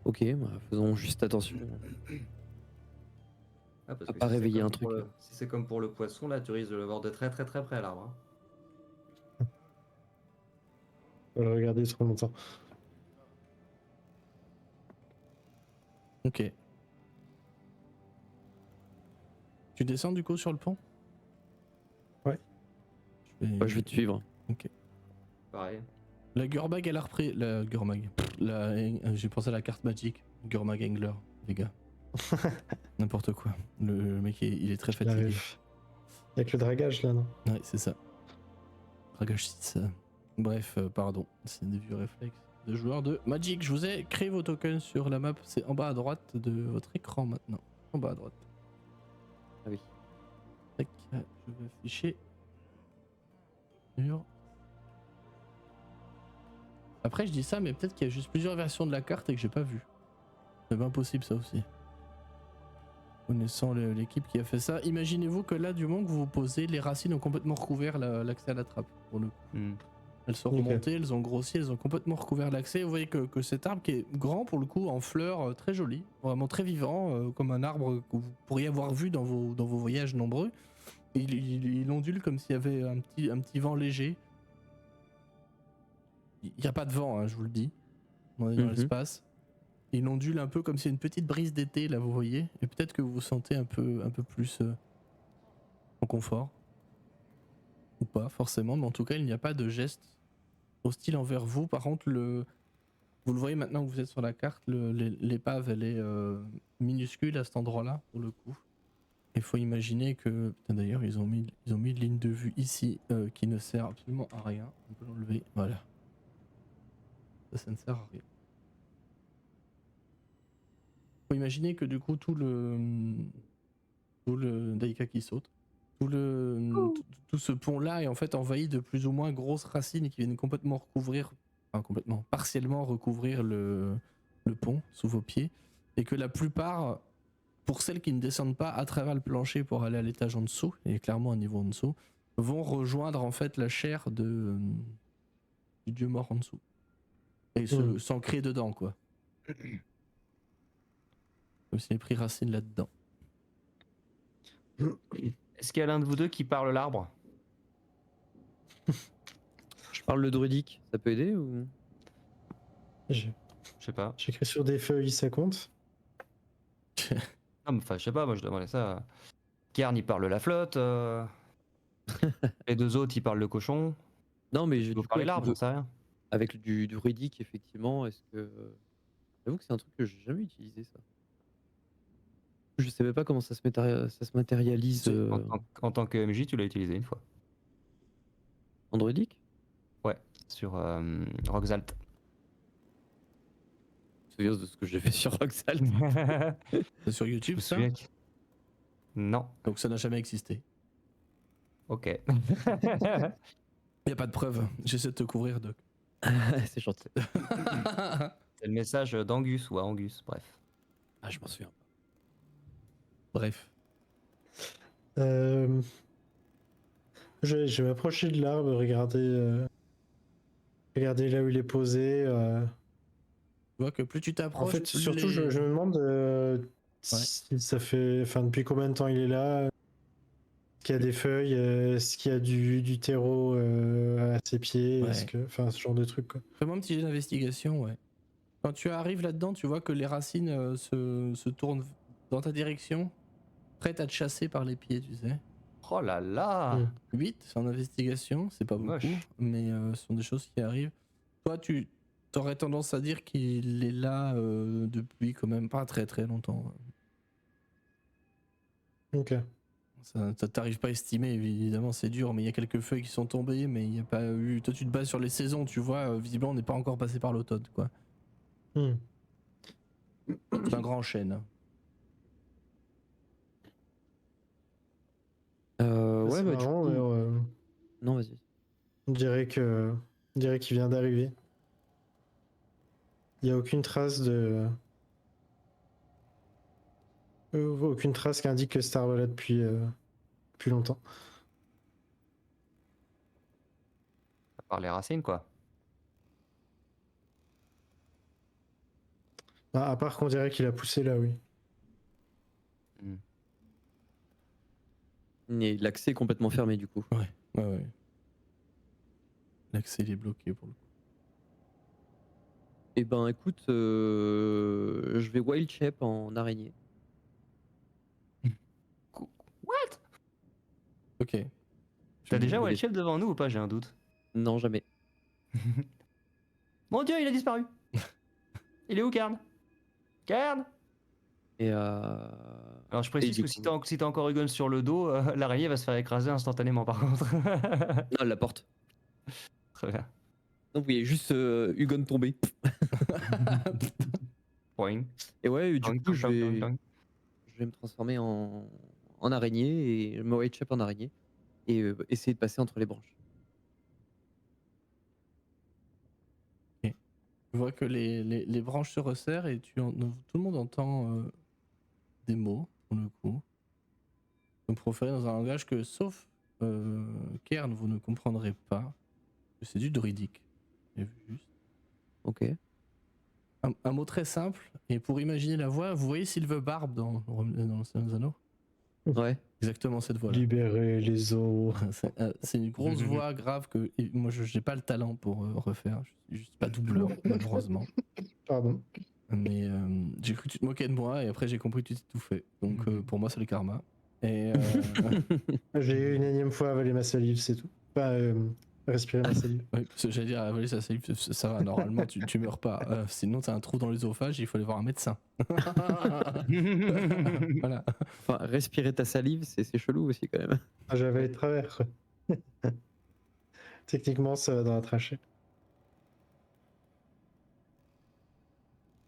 Ok, bah, faisons juste attention. Ah, parce À que pas si c'est réveiller comme un truc. si c'est comme pour le poisson, là, tu risques de le voir de très très très près, l'arbre. Hein. On va le regarder trop longtemps. Ok. Tu descends du coup sur le pont? Ouais. Je vais te suivre. Ok. Pareil. La Gurmag elle a repris. La Gurmag. J'ai pensé à la carte magique. Gurmag Angler, les gars. N'importe quoi. Le mec il est très fatigué. Avec le dragage là, non? Ouais, c'est ça. Dragage 6. Bref, pardon. C'est des vieux réflexes de joueurs de Magic. Je vous ai créé vos tokens sur la map. C'est en bas à droite de votre écran maintenant. En bas à droite. Ah oui. Tac, je vais afficher. Après, je dis ça, mais peut-être qu'il y a juste plusieurs versions de la carte et que j'ai pas vu. C'est bien possible, ça aussi. Connaissant l'équipe qui a fait ça, imaginez-vous que là, du moment que vous vous posez, les racines ont complètement recouvert l'accès à la trappe. Pour le coup. Elles sont Ok. remontées, elles ont grossi, elles ont complètement recouvert l'accès. Vous voyez que cet arbre qui est grand pour le coup, en fleurs, très joli, vraiment très vivant, comme un arbre que vous pourriez avoir vu dans vos voyages nombreux. Il ondule comme s'il y avait un petit vent léger. Il n'y a pas de vent, hein, je vous le dis. On est dans Mhm. l'espace. Il ondule un peu comme si une petite brise d'été, là, vous voyez. Et peut-être que vous vous sentez un peu plus en confort. Ou pas, forcément. Mais en tout cas, il n'y a pas de geste hostile envers vous. Par contre, vous le voyez maintenant que vous êtes sur la carte, l'épave, elle est minuscule à cet endroit-là, pour le coup. Il faut imaginer que... Putain, d'ailleurs, ils ont mis une ligne de vue ici qui ne sert absolument à rien. On peut l'enlever, voilà. Ça ne sert à rien. Faut imaginer que du coup, tout le Daika qui saute, tout ce pont-là est en fait envahi de plus ou moins grosses racines qui viennent complètement recouvrir, enfin complètement, partiellement recouvrir le pont sous vos pieds. Et que la plupart, pour celles qui ne descendent pas à travers le plancher pour aller à l'étage en dessous, et clairement un niveau en dessous, vont rejoindre en fait la chair du dieu mort en dessous. Et s'ancrer dedans, quoi. Comme s'il avait pris racine là-dedans. Est-ce qu'il y a l'un de vous deux qui parle l'arbre? Je parle le druidique, ça peut aider ou... J'ai- Je sais pas. J'écris sur des feuilles, ça compte. Non, mais enfin, je sais pas, moi je demandais ça. Kern, il parle la flotte. Les deux autres, ils parlent le cochon. Non, mais Tu peux du coup, parler l'arbre, j'en sais rien. avec du druidique, effectivement, est-ce que... J'avoue que c'est un truc que j'ai jamais utilisé, ça. Je savais pas comment ça se matérialise En tant que MJ, tu l'as utilisé une fois. en druidique. Ouais, sur Roxalt. Je me souviens de ce que j'ai fait sur Roxalt. C'est sur Je YouTube, me ça? souviens. Non. Donc ça n'a jamais existé. Ok. Y a pas de preuve. J'essaie de te couvrir, Doc. C'est gentil. C'est le message d'Angus ou à Angus, bref. Ah, je m'en souviens pas. Bref. Je vais m'approcher de l'arbre, regarder là où il est posé. Tu vois que plus tu En t'approches, fait, plus surtout, je me demande si ça fait, enfin, depuis combien de temps il est là. Est-ce qu'il y a des feuilles, est-ce qu'il y a du terreau à ses pieds, Ouais. enfin, ce genre de truc, quoi. Fais-moi un petit jet d'investigation, ouais. Quand tu arrives là-dedans, tu vois que les racines se tournent dans ta direction, prêtes à te chasser par les pieds, tu sais. Oh là là. 8 en investigation, c'est pas beaucoup, Moche. mais ce sont des choses qui arrivent. Toi, tu aurais tendance à dire qu'il est là depuis quand même pas très très longtemps. Ok. Ça t'arrive pas à estimer, évidemment, c'est dur, mais il y a quelques feuilles qui sont tombées, mais il n'y a pas eu. Toi, tu te bases sur les saisons, tu vois, visiblement, on n'est pas encore passé par l'automne, quoi. Hmm. C'est un grand chêne. Ouais, C'est bah du marrant, coup... mais, Non, vas-y. on dirait qu'il vient d'arriver. Il n'y a aucune trace aucune trace qui indique que cet arbre est là depuis longtemps. Par les racines, quoi. Ah, à part qu'on dirait qu'il a poussé là, oui. Et l'accès est complètement fermé, du coup. Ouais. L'accès il est bloqué pour le coup. Eh ben, écoute, je vais Wild Shape en araignée. What? Ok. T'as déjà voulais- Wild Shape devant nous ou pas? J'ai un doute. Non, jamais. Mon dieu, il a disparu. Il est où, Kern? Kern? Et Alors je précise du que coup- si t'as encore Hugon sur le dos, l'araignée va se faire écraser instantanément par contre. Non, la porte. Très bien. Donc, vous voyez juste Hugon tomber. Boing. Et ouais, du Doing, coup, doing, doing, doing. je vais me transformer en araignée et me Wild Shape en araignée et essayer de passer entre les branches. Tu vois que les branches se resserrent et tout le monde entend des mots, pour le coup. Donc proférés dans un langage que, sauf Kern, vous ne comprendrez pas. C'est du druidique. J'ai vu juste. Ok. Un mot très simple, et pour imaginer la voix, vous voyez Silverbarb dans Le Seigneur des Anneaux? Ouais. Exactement cette voix-là. Libérer les eaux. C'est une grosse voix grave que et moi je n'ai pas le talent pour refaire. Je suis juste pas doubleur, malheureusement. Pardon. Mais j'ai cru que tu te moquais de moi et après j'ai compris que tu t'étouffais. Donc pour moi c'est le karma. Et J'ai une énième fois avalé ma salive, c'est tout. Enfin, respirer ma salive. oui, parce que j'allais dire avaler sa salive, ça va, normalement tu meurs pas. Sinon t'as un trou dans l'œsophage, il faut aller voir un médecin. Voilà. Enfin, respirer ta salive, c'est chelou aussi quand même. Ah, j'avais de travers. Techniquement, ça va dans la trachée.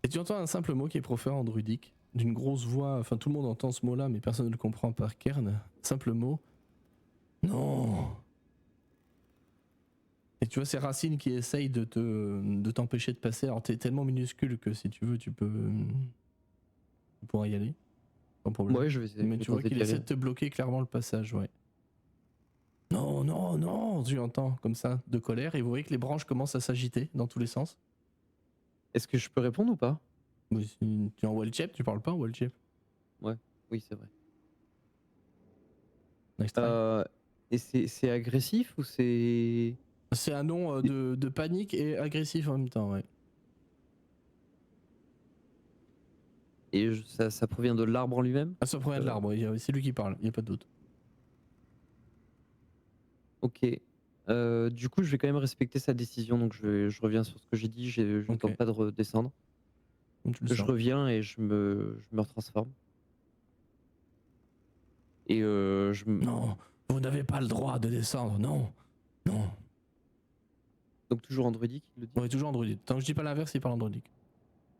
Et tu entends un simple mot qui est proféré en druidique, d'une grosse voix, enfin tout le monde entend ce mot-là, mais personne ne le comprend par Kern. Simple mot. Non. Et tu vois ces racines qui essayent de t'empêcher de passer. Alors t'es tellement minuscule que si tu veux, tu pourras y aller. Sans problème. Ouais, je vais essayer. Mais tu vois qu'il essaie de te bloquer clairement le passage, ouais. Non, non, non, tu entends comme ça, de colère, et vous voyez que les branches commencent à s'agiter dans tous les sens. Est-ce que je peux répondre ou pas? Mais si tu es en Wildchep, tu parles pas en Wildchep. Oui, c'est vrai. Nice try. Et c'est agressif ou c'est... C'est un nom de panique et agressif en même temps, ouais. Et ça provient de l'arbre en lui-même? Ah, ça provient de l'arbre, c'est lui qui parle, il n'y a pas de doute. Ok. Du coup, je vais quand même respecter sa décision, donc je reviens sur ce que j'ai dit, je ne Ok. tente pas de redescendre. Donc, tu le Je sens. reviens et je me retransforme. Et Non, vous n'avez pas le droit de descendre, non, non. Donc toujours en druidique, il le dit? On est toujours androïde. Tant que je dis pas l'inverse, il parle androïdique.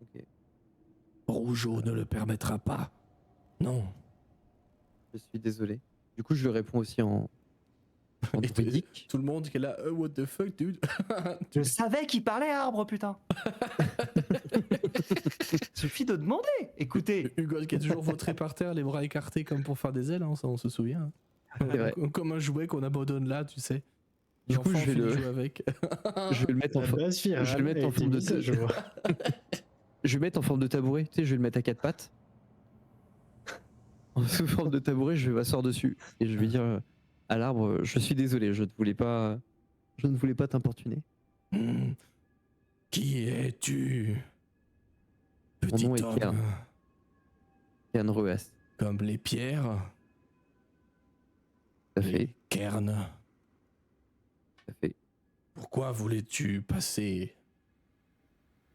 Ok. Rougeau ne le permettra pas. Non. Je suis désolé. Du coup, je lui réponds aussi en Et druidique. tout le monde qui est là, what the fuck, dude. Je savais qu'il parlait arbre, putain. Suffit de demander. Écoutez. Hugo qui est toujours vautré par terre, les bras écartés comme pour faire des ailes, hein, ça on se souvient. C'est vrai. Comme un jouet qu'on abandonne là, tu sais. Du coup, L'enfant je vais finit de le- jouer avec. Je vais le mettre en La forme. base virale je vais le mettre a en été forme de mise à jour. Je vais le mettre en forme de tabouret. Tu sais, je vais le mettre à quatre pattes. En sous forme de tabouret, je vais m'asseoir dessus et je vais dire à l'arbre, je suis désolé, je ne voulais pas t'importuner. Qui es-tu, Mon petit nom est homme? Kern. Kern Ruas. Comme les pierres, Ça fait, les cairns. ça fait. Pourquoi voulais-tu passer?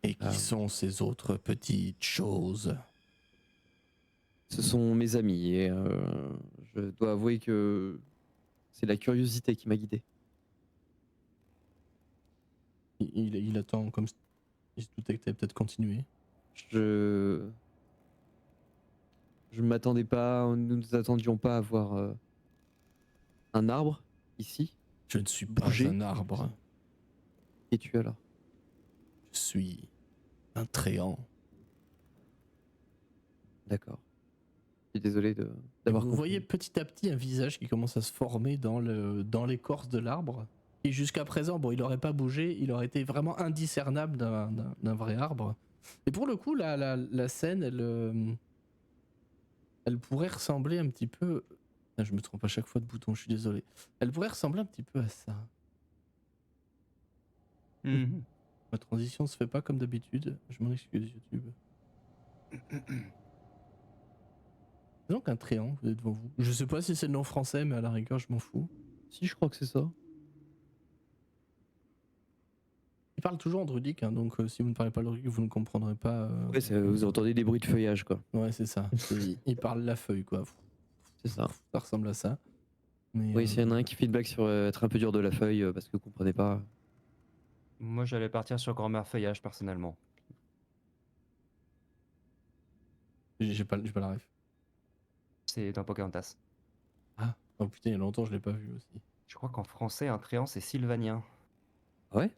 Et qui Ah. sont ces autres petites choses? Ce sont mes amis et je dois avouer que c'est la curiosité qui m'a guidé. Il attend comme il se doutait que t'allais peut-être continuer. Je ne m'attendais pas, nous ne nous attendions pas à voir un arbre ici. Je ne suis pas Bouger. un arbre, Et tu alors? je suis un tréant. D'accord. Je suis désolé Et d'avoir vous compris. voyez petit à petit un visage qui commence à se former dans l'écorce de l'arbre. Et jusqu'à présent, bon, il n'aurait pas bougé, il aurait été vraiment indiscernable d'un vrai arbre. Et pour le coup, la scène, elle pourrait ressembler un petit peu. Ah, je me trompe à chaque fois de bouton, je suis désolé. Elle pourrait ressembler un petit peu à ça. Mhm. Ma transition se fait pas comme d'habitude, je m'en excuse YouTube. Disons qu'un tréant, vous êtes devant vous. Je sais pas si c'est le nom français, mais à la rigueur, je m'en fous. Si, je crois que c'est ça. Il parle toujours en druidique, hein, donc si vous ne parlez pas le druidique, vous ne comprendrez pas. Ouais, vous entendez des bruits de feuillage, quoi. Ouais, c'est ça. Il parle la feuille, quoi. C'est ça. Ça ressemble à ça. Mais, Oui, s'il y en a un qui fait une blague sur être un peu dur de la feuille parce que vous comprenez pas. Moi, j'allais partir sur grand-mère feuillage, personnellement. J'ai pas la ref. C'est dans Pocahontas. Ah, oh putain, il y a longtemps, je l'ai pas vu aussi. Je crois qu'en français, un tréant, c'est sylvanien. Ouais.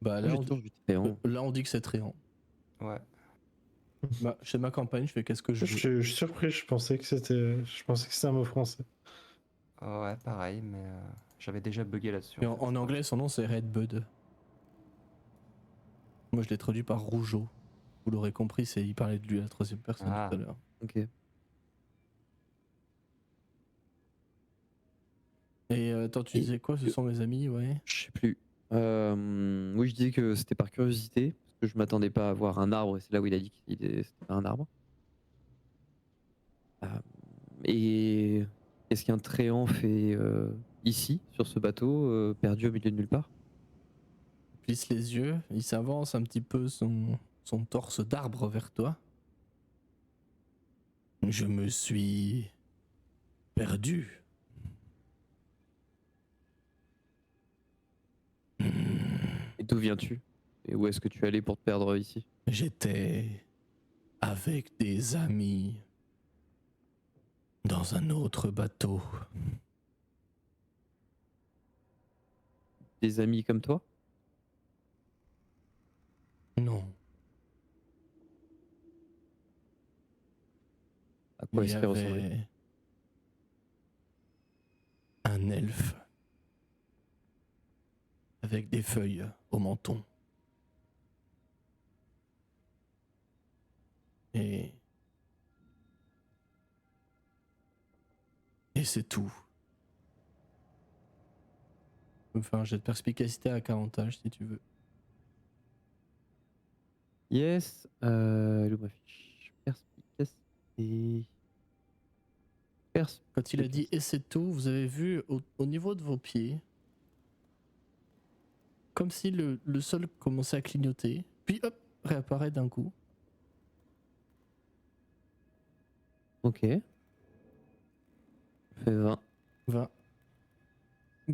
Bah J'ai là, toujours vu tréant. là on dit que c'est tréant. Ouais. Bah, chez ma campagne, je fais qu'est-ce que je veux. Je suis surpris, je pensais que c'était un mot français. Ouais, pareil, mais J'avais déjà bugué là-dessus. Et en fait. en anglais, son nom c'est Red Bud. Moi, je l'ai traduit par Rougeau. Vous l'aurez compris, il parlait de lui à la troisième personne Ah. tout à l'heure. Ok. Et attends, tu Et- disais quoi? Ce sont mes amis, ouais. Je sais plus. Oui, je disais que c'était par curiosité, parce que je m'attendais pas à voir un arbre, et c'est là où il a dit que c'était pas un arbre. Euh, et qu'est-ce qu'un tréant fait ici, sur ce bateau, perdu au milieu de nulle part? Il plisse les yeux, il s'avance un petit peu son torse d'arbre vers toi. Je me suis perdu. Et d'où viens-tu? Et où est-ce que tu es allé pour te perdre ici? J'étais avec des amis dans un autre bateau. Des amis comme toi? Non, À quoi il y est-ce qu'il ressemblait? avait un elfe avec des feuilles au menton. Et c'est tout. Enfin, j'ai de perspicacité à 40 âges si tu veux. Yes. Elle est où ma fiche? Perspicacité. Quand il a dit et c'est tout, vous avez vu au niveau de vos pieds, comme si le sol commençait à clignoter, puis hop, réapparaît d'un coup. Ok. Fait 20. 20.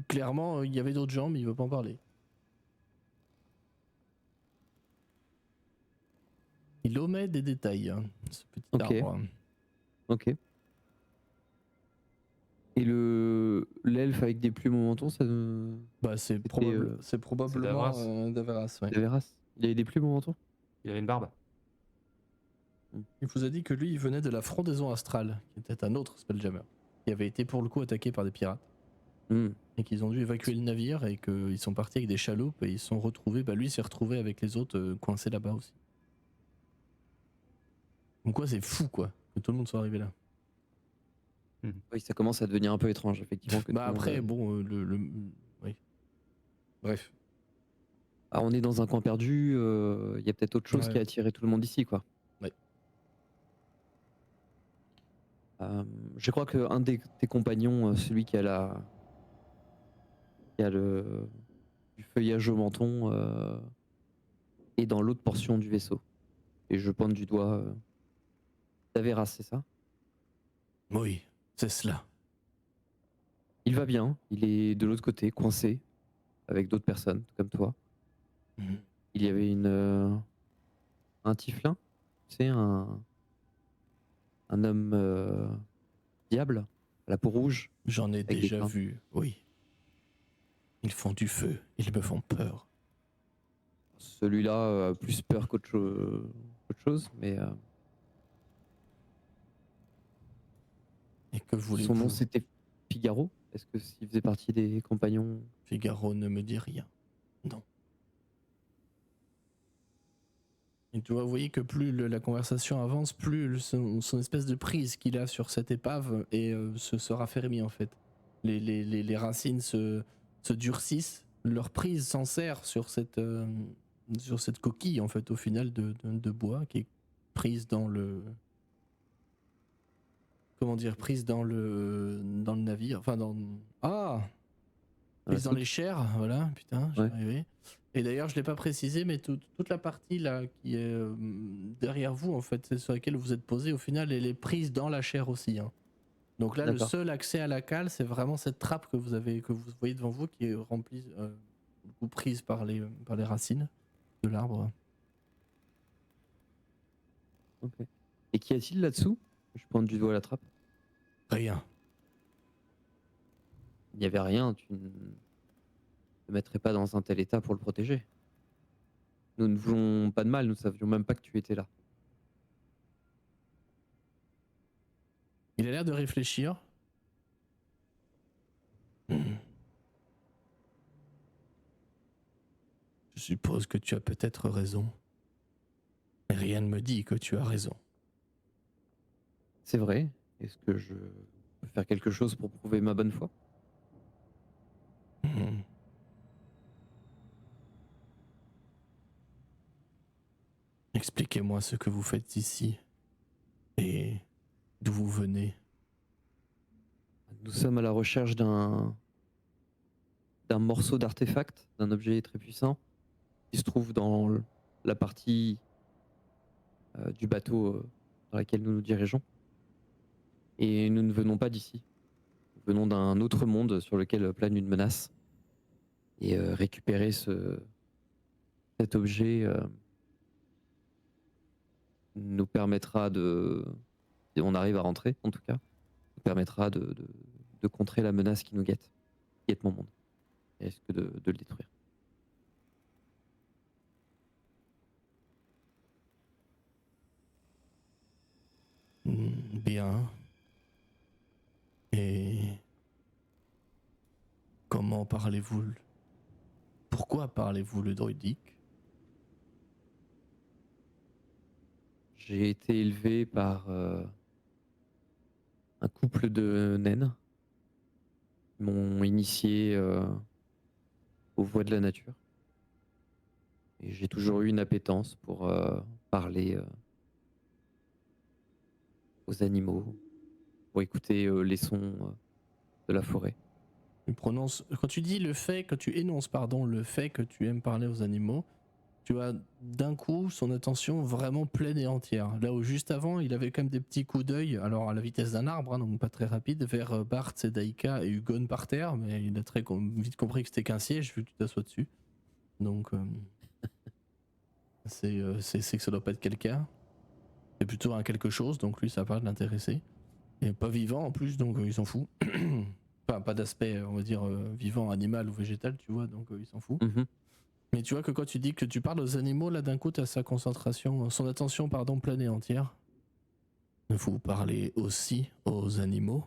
Clairement, il y avait d'autres gens, mais il veut pas en parler. Il omet des détails, hein, ce petit Ok. arbre. Ok. Et l'elfe avec des plumes au menton, ça ne... Bah, c'est C'était, probablement Davras. Daveras, ouais. Daveras. Il avait des plumes au menton? Il avait une barbe. Il vous a dit que lui, il venait de la Frondaison Astrale, qui était un autre Spelljammer, qui avait été pour le coup attaqué par des pirates, Hmm. et qu'ils ont dû évacuer le navire, et qu'ils sont partis avec des chaloupes, et ils se sont retrouvés, bah lui s'est retrouvé avec les autres coincés là-bas aussi. Donc quoi, c'est fou quoi, que tout le monde soit arrivé là. Oui, ça commence à devenir un peu étrange, effectivement. Que Bah tout le monde, après, bon, oui. Bref. Ah, on est dans un coin perdu, il y a peut-être autre chose Ouais. qui a attiré tout le monde ici, quoi. Ouais. Je crois qu'un tes compagnons, celui qui a du feuillage au menton, est dans l'autre portion du vaisseau. Et je pointe du doigt Daveras, c'est ça? Oui, c'est cela. Il va bien, il est de l'autre côté, coincé, avec d'autres personnes, comme toi. Mhm. Il y avait un tieflin, c'est un homme diable, à la peau rouge, J'en ai avec des déjà cornes. vu, oui. Ils font du feu, ils me font peur. Celui-là a plus peur qu'autre chose, mais Et que son nom voulez-vous? c'était Figaro. Est-ce que s'il faisait partie des compagnons? Figaro ne me dit rien. Non. Et tu vois, vous voyez que plus la conversation avance, plus son espèce de prise qu'il a sur cette épave se raffermit en fait. Les racines se durcissent, leur prise s'en serre sur cette coquille en fait au final de bois qui est prise dans le... Comment dire? Prise dans le navire, enfin dans... Ah! Dans la Prise dans les soute? chairs, voilà, putain, j'y Ouais. arrivais. Et d'ailleurs, je l'ai pas précisé, mais toute la partie là qui est derrière vous, en fait, c'est sur laquelle vous êtes posé, au final, elle est prise dans la chair aussi, hein. Donc là, le D'accord. seul accès à la cale, c'est vraiment cette trappe que vous voyez devant vous, qui est remplie, ou prise par les racines de l'arbre. Ok. Et qu'y a-t-il là-dessous? Je pointe du doigt la trappe. Rien. Il n'y avait rien, tu ne te mettrais pas dans un tel état pour le protéger. Nous ne voulons pas de mal, nous savions même pas que tu étais là. Il a l'air de réfléchir. suppose que tu as peut-être raison. Mais rien ne me dit que tu as raison. C'est vrai. Est-ce que je peux faire quelque chose pour prouver ma bonne foi? Hmm. Expliquez-moi ce que vous faites ici et d'où vous venez. Nous sommes à la recherche d'un morceau d'artefact, d'un objet très puissant, qui se trouve dans la partie du bateau dans laquelle nous nous dirigeons. Et nous ne venons pas d'ici. Nous venons d'un autre monde sur lequel plane une menace. Et récupérer cet objet nous permettra de, si on arrive à rentrer en tout cas, nous permettra de contrer la menace qui nous guette mon monde, et risque de le détruire. Bien. Et comment parlez-vous Pourquoi parlez-vous le druidique? J'ai été élevé par un couple de naines qui m'ont initié aux voies de la nature. Et j'ai toujours eu une appétence pour parler aux animaux, pour écouter les sons de la forêt. Quand tu dis quand tu énonces le fait que tu aimes parler aux animaux, tu as d'un coup son attention vraiment pleine et entière. Là où juste avant, il avait quand même des petits coups d'œil, alors à la vitesse d'un arbre, hein, donc pas très rapide, vers Bart, Daika et Hugon par terre, mais il a vite compris que c'était qu'un siège vu que tu t'assois dessus. Donc c'est que ça doit pas être quelqu'un. C'est plutôt un quelque chose, donc lui ça va pas l'intéresser. Et pas vivant en plus, donc il s'en fout. Enfin, pas d'aspect, on va dire, vivant, animal ou végétal, tu vois, donc il s'en fout. Mhm. Mais tu vois que quand tu dis que tu parles aux animaux, là d'un coup t'as son attention pleine et entière. Vous parlez aussi aux animaux.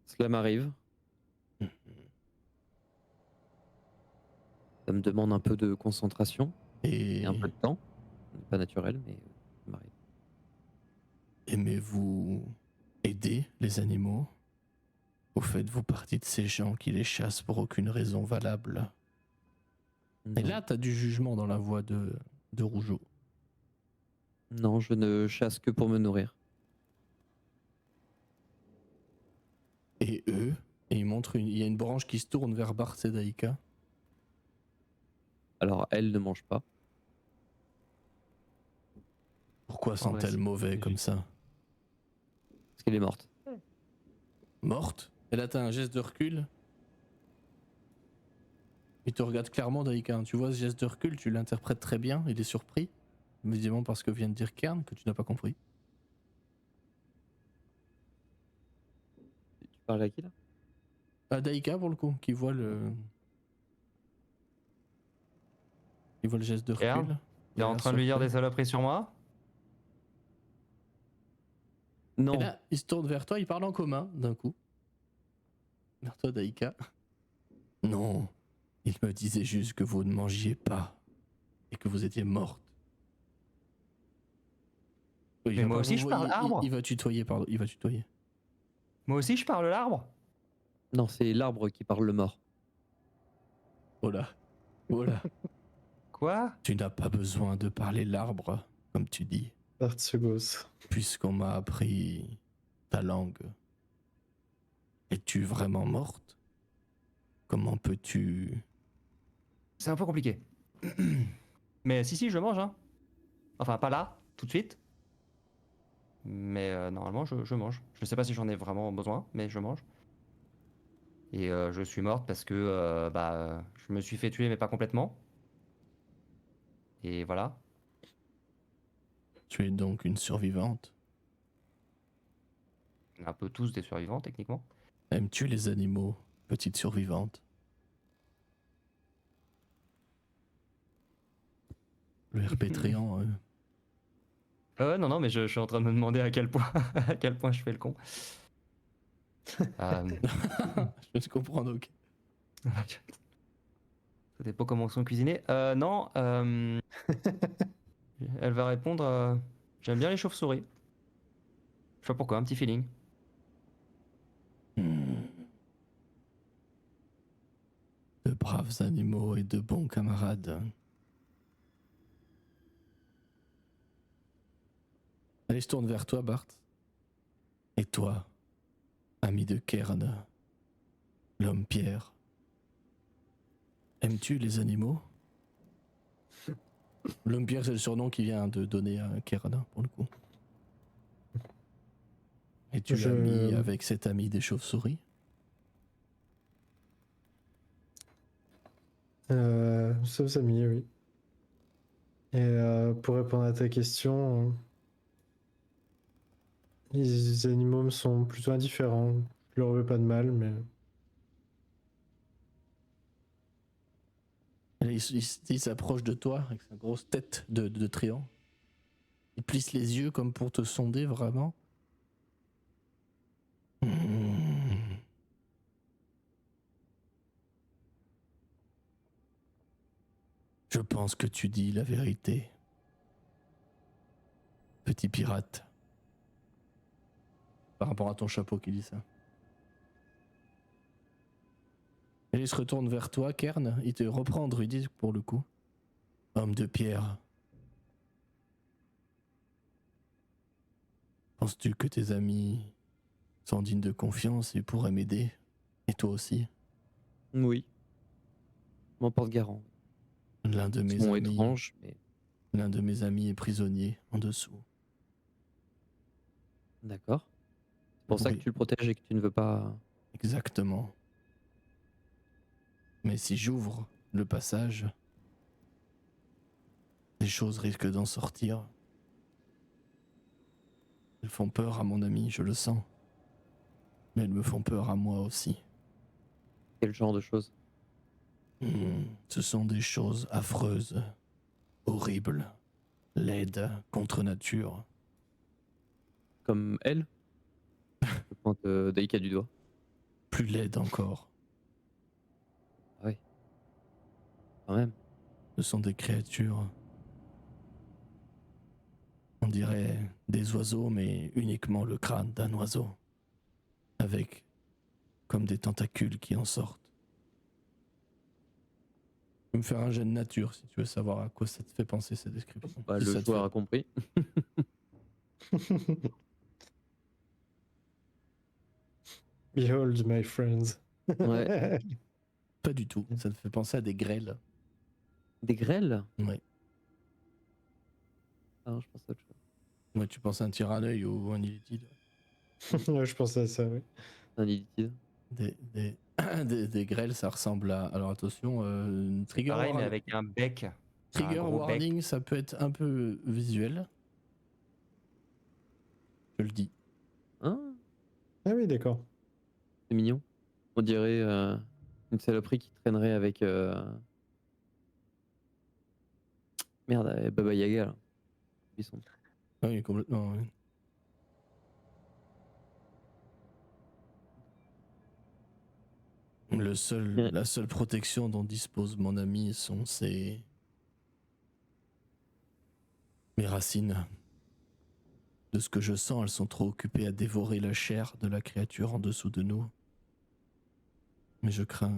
Cela m'arrive. Ça me demande un peu de concentration Et et un peu de temps. Pas naturel, mais ça m'arrive. aimez-vous aider les animaux? Ou faites-vous partie de ces gens qui les chassent pour aucune raison valable? Et Non. là t'as du jugement dans la voix de Rougeau. Non, je ne chasse que pour me nourrir. Et eux, et il y a une branche qui se tourne vers Bart et Daika. Alors, elle ne mange pas. Pourquoi ouais, sont-elles c'est- mauvais comme ça? Parce qu'elle est morte. Morte? Et là t'as un geste de recul. Il te regarde clairement, Daika. Tu vois ce geste de recul, tu l'interprètes très bien, il est surpris. Évidemment parce que vient de dire Kern, que tu n'as pas compris. Tu parles à qui là? Daika pour le coup, qui voit le geste de Ern, recul. t'es en train de lui dire des saloperies sur moi? Et Non. là, il se tourne vers toi, il parle en commun d'un coup. Vers toi, Daika. Non, il me disait juste que vous ne mangiez pas et que vous étiez morte. Oui, Mais moi aussi je parle arbre. Il va tutoyer, pardon, il va tutoyer. Moi aussi je parle l'arbre. Non, c'est l'arbre qui parle le mort. Oh là, oh là. Quoi? Tu n'as pas besoin de parler l'arbre, comme tu dis, Artsugos. puisqu'on m'a appris ta langue. Es-tu vraiment morte? Comment peux-tu... C'est un peu compliqué. Mais si, je mange, hein. Enfin, pas là, tout de suite. Mais normalement, je mange. Je sais pas si j'en ai vraiment besoin, mais je mange. Et je suis morte parce que je me suis fait tuer, mais pas complètement. Et voilà. Tu es donc une survivante? On est un peu tous des survivants, techniquement. Aimes-tu les animaux, petite survivante? Le RP triant, Non, mais je suis en train de me demander à quel point, à quel point je fais le con. je peux te comprendre, ok. Ça dépend comment ils sont cuisinés. Non, elle va répondre j'aime bien les chauves-souris. Je sais pas pourquoi, un petit feeling. De braves animaux et de bons camarades. Allez, je tourne vers toi, Bart. Et toi, ami de Kern, l'homme pierre, aimes-tu les animaux? L'homme pierre, c'est le surnom qu'il vient de donner à Kern, pour le coup. Es-tu Je- ami avec cet ami des chauves-souris? Sauf amis, oui. Et pour répondre à ta question, les animaux me sont plutôt indifférents. Je leur veux pas de mal, mais Il s'approche de toi avec sa grosse tête de triangle. Il plisse les yeux comme pour te sonder vraiment. Je pense que tu dis la vérité. Petit pirate. Par rapport à ton chapeau qui dit ça. Et il se retourne vers toi, Kern. Il te reprend druidique pour le coup. Homme de pierre. Penses-tu que tes amis sont dignes de confiance et pourraient m'aider? Et toi aussi? Oui, je m'en porte garant. L'un de Ils mes sont amis. étranges, mais L'un de mes amis est prisonnier en dessous. d'accord. C'est pour ça que Oui, tu le protèges et que tu ne veux pas. exactement. Mais si j'ouvre le passage, des choses risquent d'en sortir. Elles font peur à mon ami, je le sens. Mais elles me font peur à moi aussi. Quel genre de choses? Ce sont des choses affreuses, horribles, laides, contre nature. Comme elle? Je pointe Daika du doigt. Plus laides encore. Ah oui, quand même. Ce sont des créatures. On dirait des oiseaux, mais uniquement le crâne d'un oiseau. Avec comme des tentacules qui en sortent. Tu peux me faire un jet de nature si tu veux savoir à quoi ça te fait penser cette description. Bah, Si le ça te joueur fait- a compris. behold my friends. Ouais. Pas du tout. Ça te fait penser à des grêles. Des grêles? Ouais. Ah, je pense à autre chose. Ouais, tu penses à un tyranneuil ou un illitide. Ouais, je pensais à ça, oui. Un illitide. Des grêles, ça ressemble à. Alors attention, trigger, Pareil, mais avec un bec. Un trigger gros warning, bec. ça peut être un peu visuel. Je le dis. Hein? Ah oui, d'accord. C'est mignon. On dirait une saloperie qui traînerait avec. Merde, Baba Yaga là. Ils sont. Ah oui, complètement. Ouais. Ouais. La seule protection dont dispose mon ami sont mes racines. De ce que je sens, elles sont trop occupées à dévorer la chair de la créature en dessous de nous. Mais je crains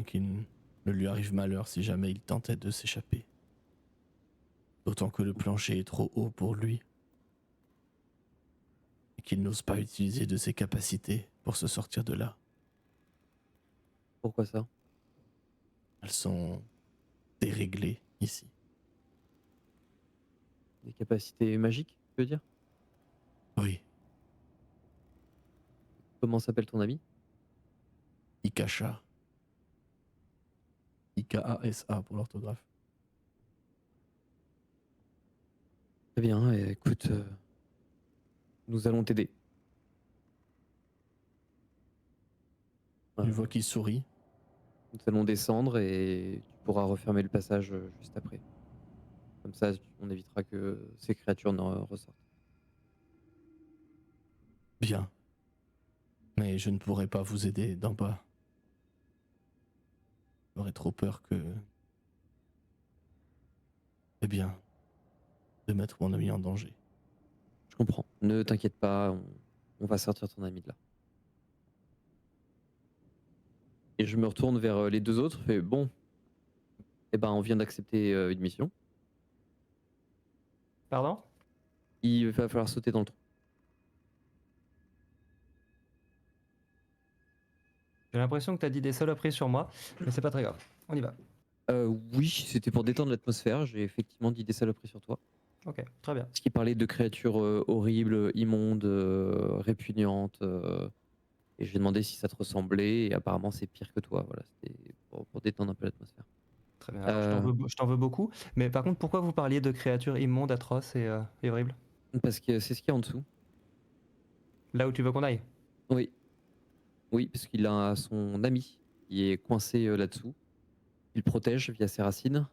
qu'il ne lui arrive malheur si jamais il tentait de s'échapper. D'autant que le plancher est trop haut pour lui. Et qu'il n'ose pas utiliser de ses capacités pour se sortir de là. Pourquoi ça? Elles sont déréglées ici. Des capacités magiques, tu veux dire? Oui, Comment s'appelle ton ami? Ikasha. Ikasa pour l'orthographe. Très bien, écoute, nous allons t'aider. Je vois qu'il sourit. Nous allons descendre et tu pourras refermer le passage juste après. Comme ça, on évitera que ces créatures ne ressortent. Bien. Mais je ne pourrai pas vous aider d'en bas. J'aurais trop peur que... Eh bien, de mettre mon ami en danger. Je comprends. Ne t'inquiète pas, on va sortir ton ami de là. Et je me retourne vers les deux autres. Et bon, eh ben, on vient d'accepter une mission. Pardon? Il va falloir sauter dans le trou. J'ai l'impression que t'as dit des saloperies sur moi, mais c'est pas très grave. On y va. Oui, c'était pour détendre l'atmosphère. J'ai effectivement dit des saloperies sur toi. Ok, très bien. Parce qu'il parlait de créatures horribles, immondes, répugnantes. Et j'ai demandé si ça te ressemblait. Et apparemment, c'est pire que toi. Voilà, c'était pour détendre un peu l'atmosphère. Très bien. Alors, je t'en veux beaucoup. Mais par contre, pourquoi vous parliez de créatures immondes, atroces et horribles? Parce que c'est ce qu'il y a en dessous. Là où tu veux qu'on aille? Oui. Oui, parce qu'il a son ami qui est coincé là-dessous. Il protège via ses racines.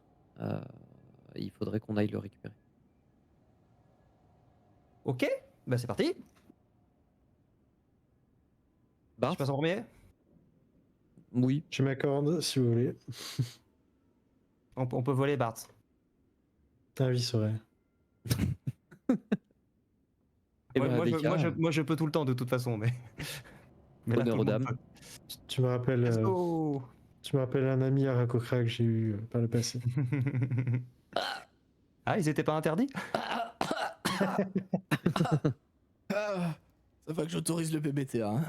Il faudrait qu'on aille le récupérer. Ok, bah c'est parti. Bart? Je passe en premier. Oui. Je m'accorde si vous voulez. On peut voler Bart. Ah oui, c'est vrai. Et Ouais, ben, moi, je peux tout le temps de toute façon, mais. Mais là, honneur tout aux le monde dames. peut. Tu me rappelles, Let's go. tu me rappelles un ami à Rakokra que j'ai eu par le passé. Ah, ils étaient pas interdits? Ah, ça va que j'autorise le PBTA. Hein.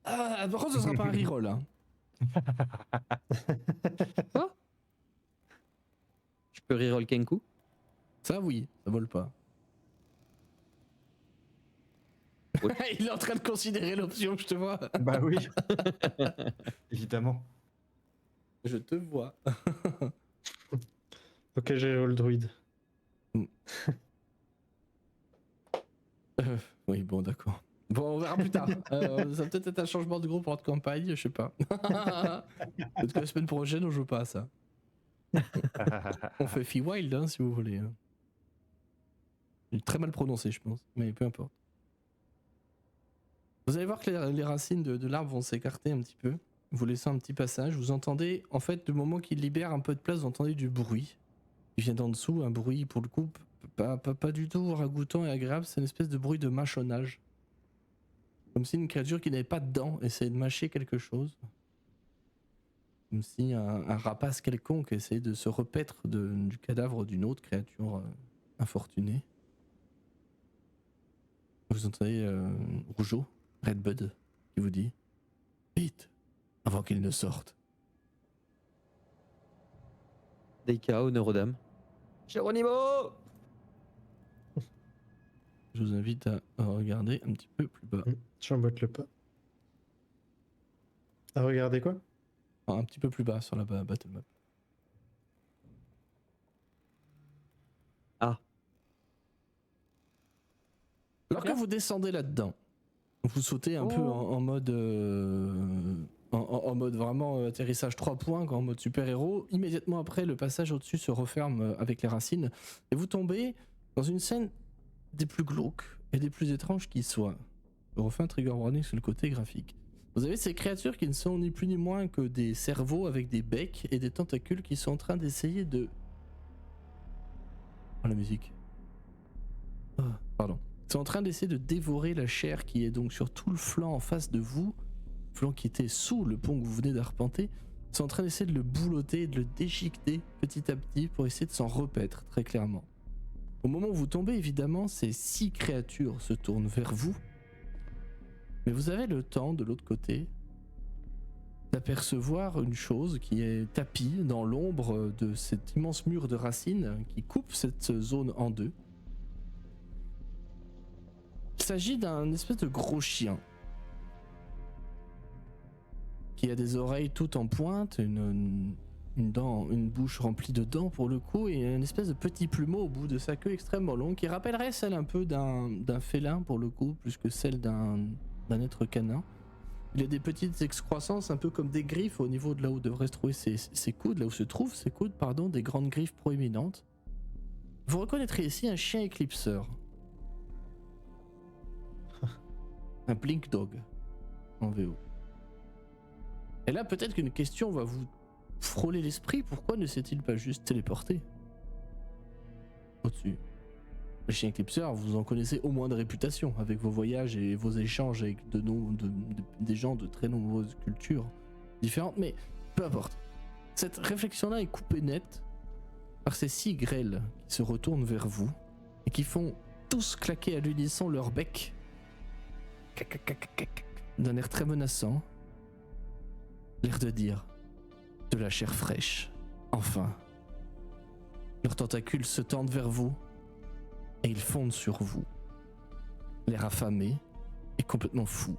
Ah, par contre, ce sera pas un reroll. Hein. Je peux reroll Kenku? Ça, oui, ça vole pas. Oui. Il est en train de considérer l'option, je te vois. Bah oui. Évidemment. Je te vois. Ok, j'ai le druide. Oui, bon, d'accord. Bon, on verra plus tard. Ça va peut-être être un changement de groupe entre campagne, je sais pas. Peut-être que la semaine prochaine, on joue pas à ça. On fait Feywild, hein, si vous voulez. Hein. J'ai très mal prononcé, je pense, mais peu importe. Vous allez voir que les racines de l'arbre vont s'écarter un petit peu, vous laissant un petit passage. Vous entendez, en fait, du moment qu'il libère un peu de place, vous entendez du bruit. Il vient d'en dessous, un bruit, pour le coup, pas du tout ragoûtant et agréable, c'est une espèce de bruit de mâchonnage. Comme si une créature qui n'avait pas de dents essayait de mâcher quelque chose. Comme si un rapace quelconque essayait de se repaître du cadavre d'une autre créature infortunée. Vous entendez Rougeau, Redbud, qui vous dit « Vite, avant qu'il ne sorte. Deika, honneur aux dames. Geronimo! » Je vous invite à regarder un petit peu plus bas. J'emboîte le pas. Ah, regardez quoi? Enfin, un petit peu plus bas sur la battle map. Ah. Alors que vous descendez là-dedans, vous sautez un peu en mode en mode vraiment atterrissage 3 points, en mode super-héros. Immédiatement après, le passage au-dessus se referme avec les racines et vous tombez dans une scène des plus glauques et des plus étranges qui soient. Je refais un trigger warning sur le côté graphique. Vous avez ces créatures qui ne sont ni plus ni moins que des cerveaux avec des becs et des tentacules qui sont en train d'essayer de... Oh, la musique. Ah, pardon. Ils sont en train d'essayer de dévorer la chair qui est donc sur tout le flanc en face de vous, flanc qui était sous le pont que vous venez d'arpenter. Ils sont en train d'essayer de le boulotter et de le déchiqueter petit à petit pour essayer de s'en repaître très clairement. Au moment où vous tombez, évidemment, ces 6 créatures se tournent vers vous. Mais vous avez le temps, de l'autre côté, d'apercevoir une chose qui est tapie dans l'ombre de cet immense mur de racines qui coupe cette zone en deux. Il s'agit d'un espèce de gros chien qui a des oreilles toutes en pointe, une bouche remplie de dents pour le coup, et une espèce de petit plumeau au bout de sa queue extrêmement longue qui rappellerait celle un peu d'un félin pour le coup, plus que celle d'un être canin. Il a des petites excroissances un peu comme des griffes au niveau de là où devraient se trouver ses coudes, là où se trouvent ses coudes, pardon, des grandes griffes proéminentes. Vous reconnaîtrez ici un chien éclipseur. Un Blink Dog en VO. Et là, peut-être qu'une question va vous frôler l'esprit. Pourquoi ne s'est-il pas juste téléporté au-dessus? Les chiens éclipseurs, vous en connaissez au moins de réputation avec vos voyages et vos échanges avec des gens de très nombreuses cultures différentes, mais peu importe. Cette réflexion-là est coupée nette par ces 6 grêles qui se retournent vers vous et qui font tous claquer à l'unisson leur bec d'un air très menaçant, l'air de dire de la chair fraîche. Enfin, leurs tentacules se tendent vers vous et ils fondent sur vous, l'air affamé et complètement fou.